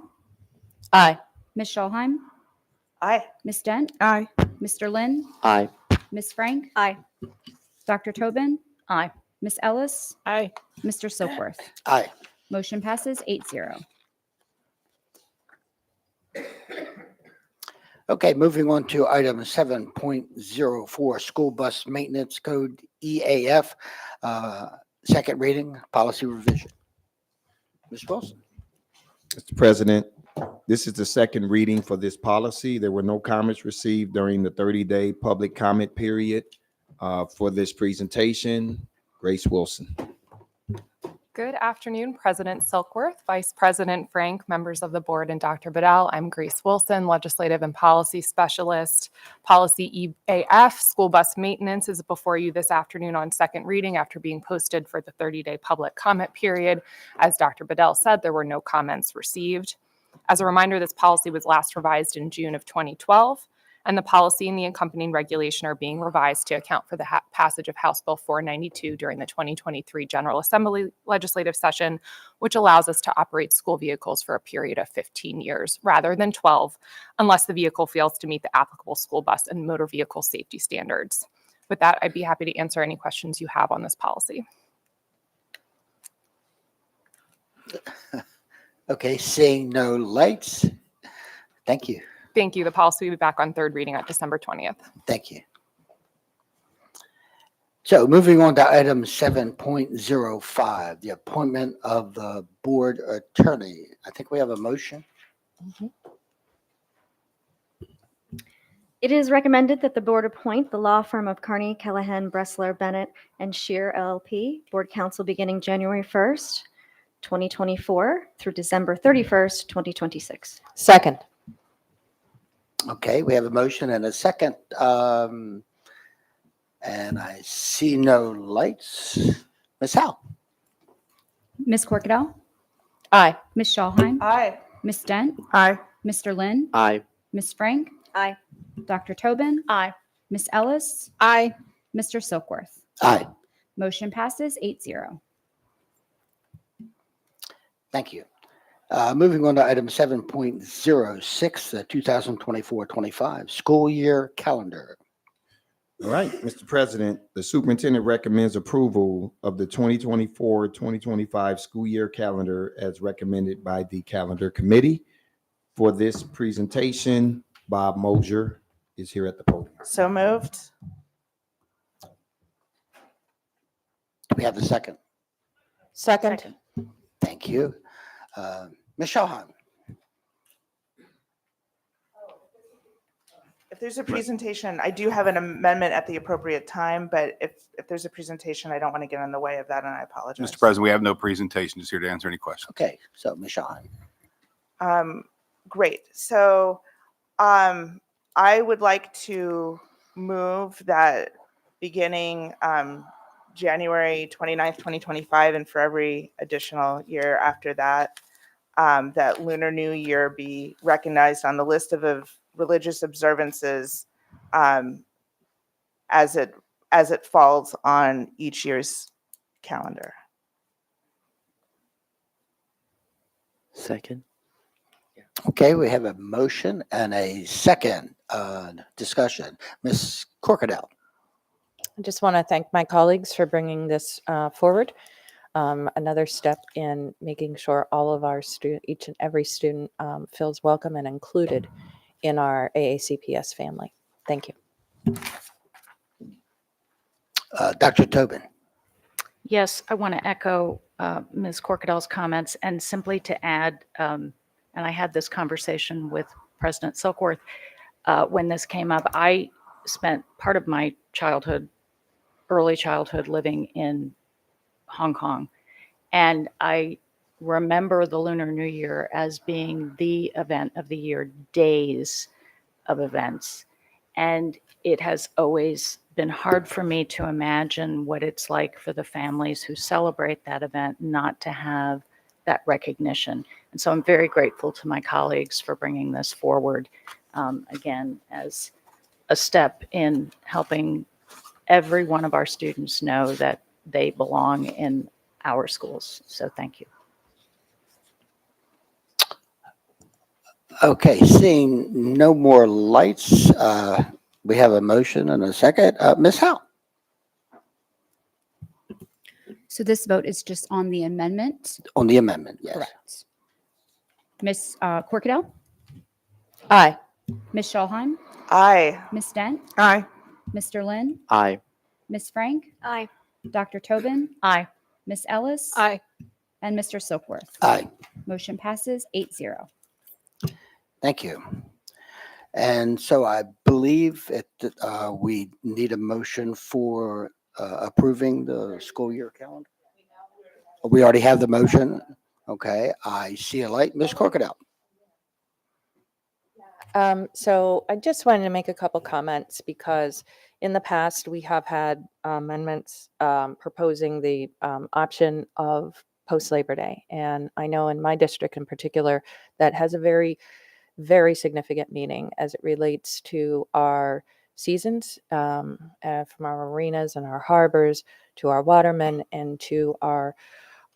Aye.
Ms. Schallheim,
Aye.
Ms. Dent,
Aye.
Mr. Lynn,
Aye.
Ms. Frank,
Aye.
Dr. Tobin,
Aye.
Ms. Ellis,
Aye.
Mr. Silkworth.
Aye.
Motion passes 8-0.
Okay, moving on to item 7.04, School Bus Maintenance Code EAF, second reading, policy revision. Ms. Wilson.
Mr. President, this is the second reading for this policy. There were no comments received during the 30-day public comment period for this presentation. Grace Wilson.
Good afternoon, President Silkworth, Vice President Frank, members of the board, and Dr. Bedell. I'm Grace Wilson, Legislative and Policy Specialist. Policy EAF, school bus maintenance, is before you this afternoon on second reading after being posted for the 30-day public comment period. As Dr. Bedell said, there were no comments received. As a reminder, this policy was last revised in June of 2012, and the policy and the accompanying regulation are being revised to account for the passage of House Bill 492 during the 2023 General Assembly legislative session, which allows us to operate school vehicles for a period of 15 years rather than 12, unless the vehicle fails to meet the applicable school bus and motor vehicle safety standards. With that, I'd be happy to answer any questions you have on this policy.
Okay, seeing no lights. Thank you.
Thank you. The policy will be back on third reading on December 20th.
Thank you. So moving on to item 7.05, the appointment of the board attorney. I think we have a motion.
It is recommended that the board appoint the law firm of Carney, Callahan, Bressler, Bennett, and Shear LLP, board counsel beginning January 1st, 2024 through December 31st, 2026.
Second.
Okay, we have a motion and a second. And I see no lights. Ms. Howe?
Ms. Corkadell,
Aye.
Ms. Schallheim,
Aye.
Ms. Dent,
Aye.
Mr. Lynn,
Aye.
Ms. Frank,
Aye.
Dr. Tobin,
Aye.
Ms. Ellis,
Aye.
Mr. Silkworth.
Aye.
Motion passes 8-0.
Thank you. Moving on to item 7.06, the 2024-25 school year calendar.
All right, Mr. President, the superintendent recommends approval of the 2024-2025 school year calendar as recommended by the calendar committee. For this presentation, Bob Mosier is here at the podium.
So moved.
Do we have a second?
Second.
Thank you. Ms. Schallheim?
If there's a presentation, I do have an amendment at the appropriate time, but if there's a presentation, I don't want to get in the way of that, and I apologize.
Mr. President, we have no presentation, just here to answer any questions.
Okay, so Ms. Schallheim.
Great. So I would like to move that beginning January 29th, 2025, and for every additional year after that, that Lunar New Year be recognized on the list of religious observances as it falls on each year's calendar.
Second.
Okay, we have a motion and a second discussion. Ms. Corkadell?
I just want to thank my colleagues for bringing this forward. Another step in making sure all of our each and every student feels welcome and included in our AACPS family. Thank you.
Dr. Tobin?
Yes, I want to echo Ms. Corkadell's comments and simply to add, and I had this conversation with President Silkworth when this came up. I spent part of my childhood, early childhood, living in Hong Kong, and I remember the Lunar New Year as being the event of the year, days of events, and it has always been hard for me to imagine what it's like for the families who celebrate that event not to have that recognition. And so I'm very grateful to my colleagues for bringing this forward, again, as a step in helping every one of our students know that they belong in our schools. So thank you.
Okay, seeing no more lights, we have a motion and a second. Ms. Howe?
So this vote is just on the amendment.
On the amendment, yes.
Correct. Ms. Corkadell,
Aye.
Ms. Schallheim,
Aye.
Ms. Dent,
Aye.
Mr. Lynn,
Aye.
Ms. Frank,
Aye.
Dr. Tobin,
Aye.
Ms. Ellis,
Aye.
and Mr. Silkworth.
Aye.
Motion passes 8-0.
Thank you. And so I believe we need a motion for approving the school year calendar. We already have the motion. Okay, I see a light. Ms. Corkadell?
So I just wanted to make a couple comments because in the past we have had amendments proposing the option of post Labor Day. And I know in my district in particular, that has a very, very significant meaning as it relates to our seasons, from our marinas and our harbors to our watermen and to our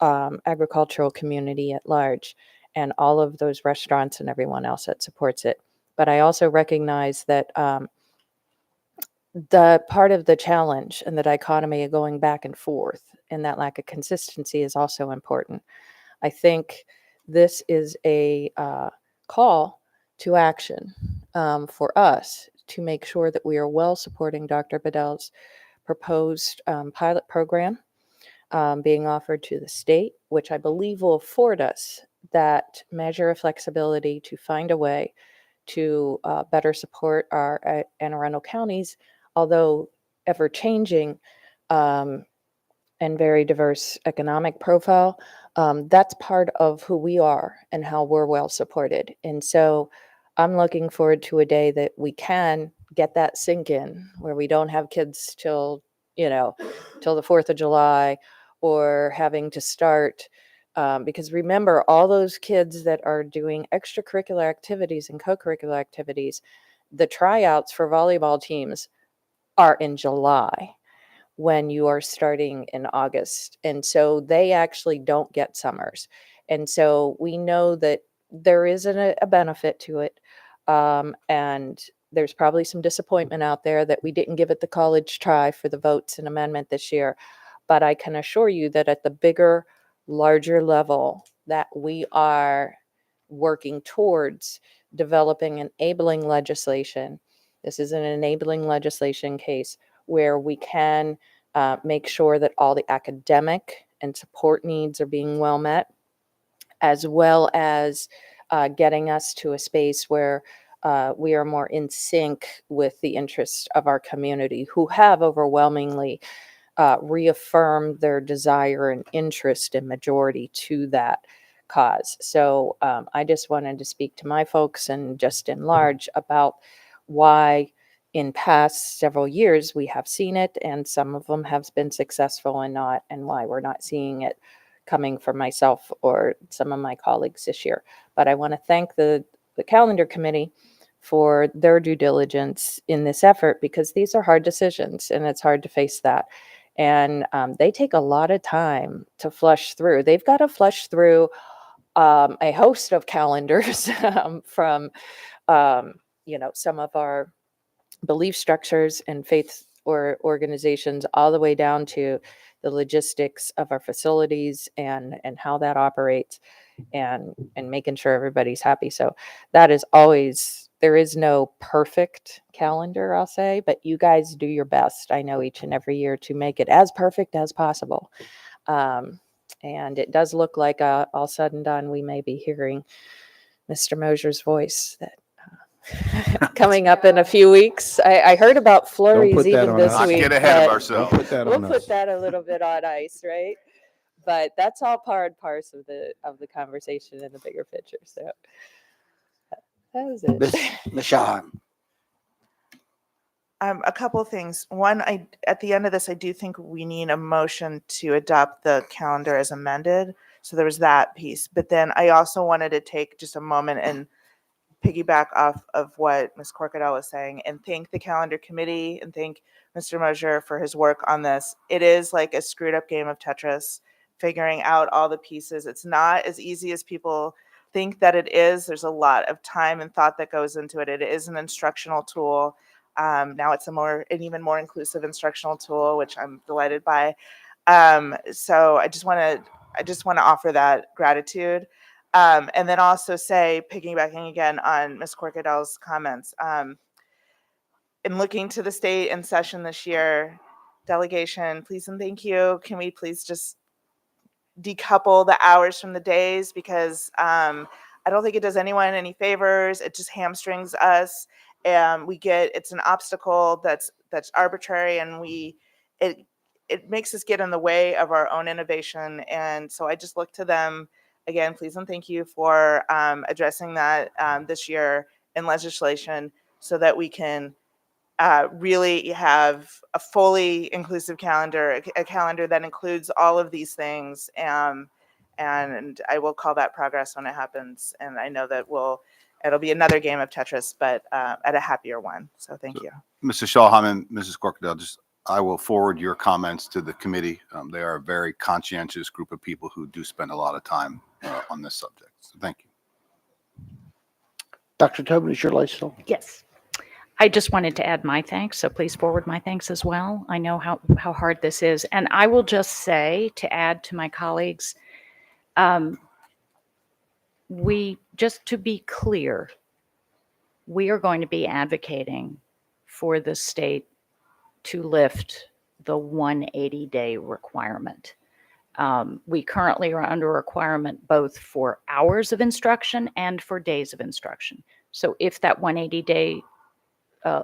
agricultural community at large, and all of those restaurants and everyone else that supports it. But I also recognize that the part of the challenge and the dichotomy of going back and forth and that lack of consistency is also important. I think this is a call to action for us to make sure that we are well supporting Dr. Bedell's proposed pilot program being offered to the state, which I believe will afford us that measure of flexibility to find a way to better support our Anne Arundel counties, although ever changing and very diverse economic profile. That's part of who we are and how we're well supported. And so I'm looking forward to a day that we can get that sink in, where we don't have kids till the 4th of July, or having to start. Because remember, all those kids that are doing extracurricular activities and co-curricular activities, the tryouts for volleyball teams are in July when you are starting in August. And so they actually don't get summers. And so we know that there is a benefit to it. And there's probably some disappointment out there that we didn't give it the college try for the votes and amendment this year. But I can assure you that at the bigger, larger level, that we are working towards developing enabling legislation. This is an enabling legislation case where we can make sure that all the academic and support needs are being well met, as well as getting us to a space where we are more in sync with the interests of our community, who have overwhelmingly reaffirmed their desire and interest and majority to that cause. So I just wanted to speak to my folks and just in large about why in past several years we have seen it, and some of them have been successful and not, and why we're not seeing it coming from myself or some of my colleagues this year. But I want to thank the calendar committee for their due diligence in this effort, because these are hard decisions and it's hard to face that. And they take a lot of time to flush through. They've got to flush through a host of calendars from some of our belief structures and faith or organizations, all the way down to the logistics of our facilities and how that operates, and making sure everybody's happy. So that is always, there is no perfect calendar, I'll say, but you guys do your best, I know, each and every year to make it as perfect as possible. And it does look like all said and done, we may be hearing Mr. Mosier's voice that coming up in a few weeks. I heard about flurries
put that
even
on
this
us.
week.
Get ahead of
but
ourselves.
Don't put that
We'll
on
put
us.
that a little bit on ice, right? But that's all part and parcel of the conversation in the bigger picture. So that was it.
Ms. Shaw.
A couple of things. One, at the end of this, I do think we need a motion to adopt the calendar as amended. So there was that piece. But then I also wanted to take just a moment and piggyback off of what Ms. Corcadell was saying and thank the calendar committee and thank Mr. Mosier for his work on this. It is like a screwed up game of Tetris, figuring out all the pieces. It's not as easy as people think that it is. There's a lot of time and thought that goes into it. It is an instructional tool. Now it's an even more inclusive instructional tool, which I'm delighted by. So I just want to offer that gratitude. And then also say, piggybacking again on Ms. Corcadell's comments, in looking to the state in session this year, delegation, please and thank you. Can we please just decouple the hours from the days? Because I don't think it does anyone any favors. It just hamstrings us. It's an obstacle that's arbitrary, and it makes us get in the way of our own innovation. And so I just look to them. Again, please and thank you for addressing that this year in legislation, so that we can really have a fully inclusive calendar, a calendar that includes all of these things, and I will call that progress when it happens. And I know that it'll be another game of Tetris, but at a happier one. So thank you.
Mr. Shawham and Mrs. Corkadell, I will forward your comments to the committee. They are a very conscientious group of people who do spend a lot of time on this subject. So thank you.
Dr. Tobin, is your light still?
Yes. I just wanted to add my thanks, so please forward my thanks as well. I know how hard this is. And I will just say, to add to my colleagues, just to be clear, we are going to be advocating for the state to lift the 180-day requirement. We currently are under a requirement both for hours of instruction and for days of instruction. So if that 180-day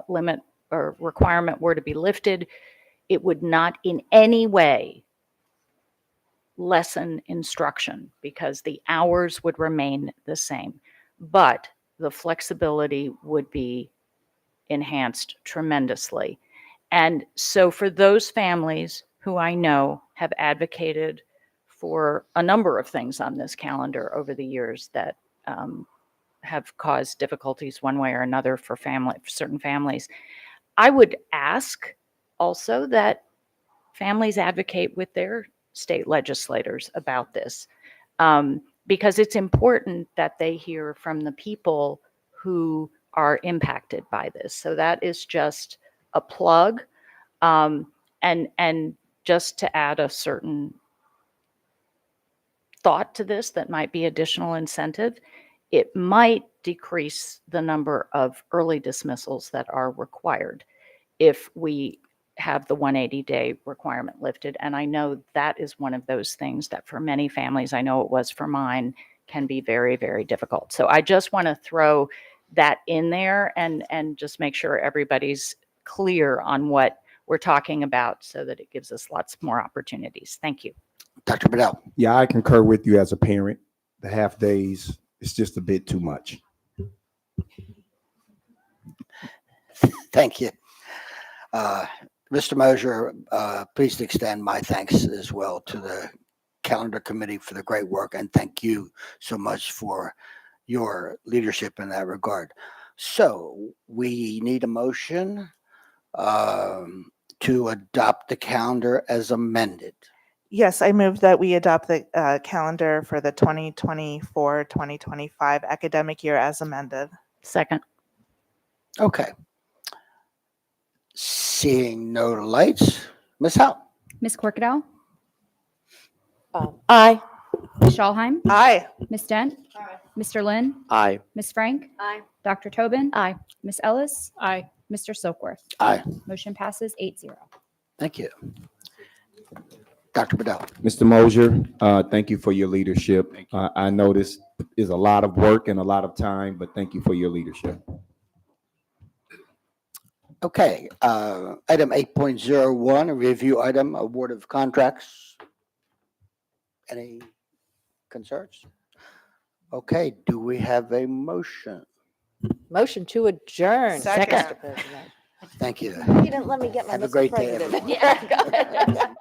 limit or requirement were to be lifted, it would not in any way lessen instruction because the hours would remain the same, but the flexibility would be enhanced tremendously. And so for those families who I know have advocated for a number of things on this calendar over the years that have caused difficulties one way or another for certain families, I would ask also that families advocate with their state legislators about this, because it's important that they hear from the people who are impacted by this. So that is just a plug, and just to add a certain thought to this that might be additional incentive, it might decrease the number of early dismissals that are required if we have the 180-day requirement lifted. And I know that is one of those things that for many families, I know it was for mine, can be very, very difficult. So I just want to throw that in there and just make sure everybody's clear on what we're talking about so that it gives us lots more opportunities. Thank you.
Dr. Bedell.
Yeah, I concur with you as a parent. The half days is just a bit too much.
Thank you. Mr. Mosier, please extend my thanks as well to the calendar committee for the great work, and thank you so much for your leadership in that regard. So we need a motion to adopt the calendar as amended.
Yes, I move that we adopt the calendar for the 2024-2025 academic year as amended.
Second.
Okay. Seeing no lights, Ms. Howe.
Ms. Corkadell?
Aye.
Ms. Shawheim?
Aye.
Ms. Dent? Mr. Lynn?
Aye.
Ms. Frank?
Aye.
Dr. Tobin?
Aye.
Ms. Ellis?
Aye.
Mr. Silkworth?
Aye.
Motion passes 8-0.
Thank you. Dr. Bedell.
Mr. Mosier, thank you for your leadership.
Thank you.
I know this is a lot of work and a lot of time, but thank you for your leadership.
Okay, item 8.01, a review item, award of contracts. Any concerns? Okay, do we have a motion?
Motion to adjourn.
Second.
Mr. President.
Thank you.
You didn't let me get my
Have a
Mr.
great day,
President.
everyone.
Yeah, go ahead.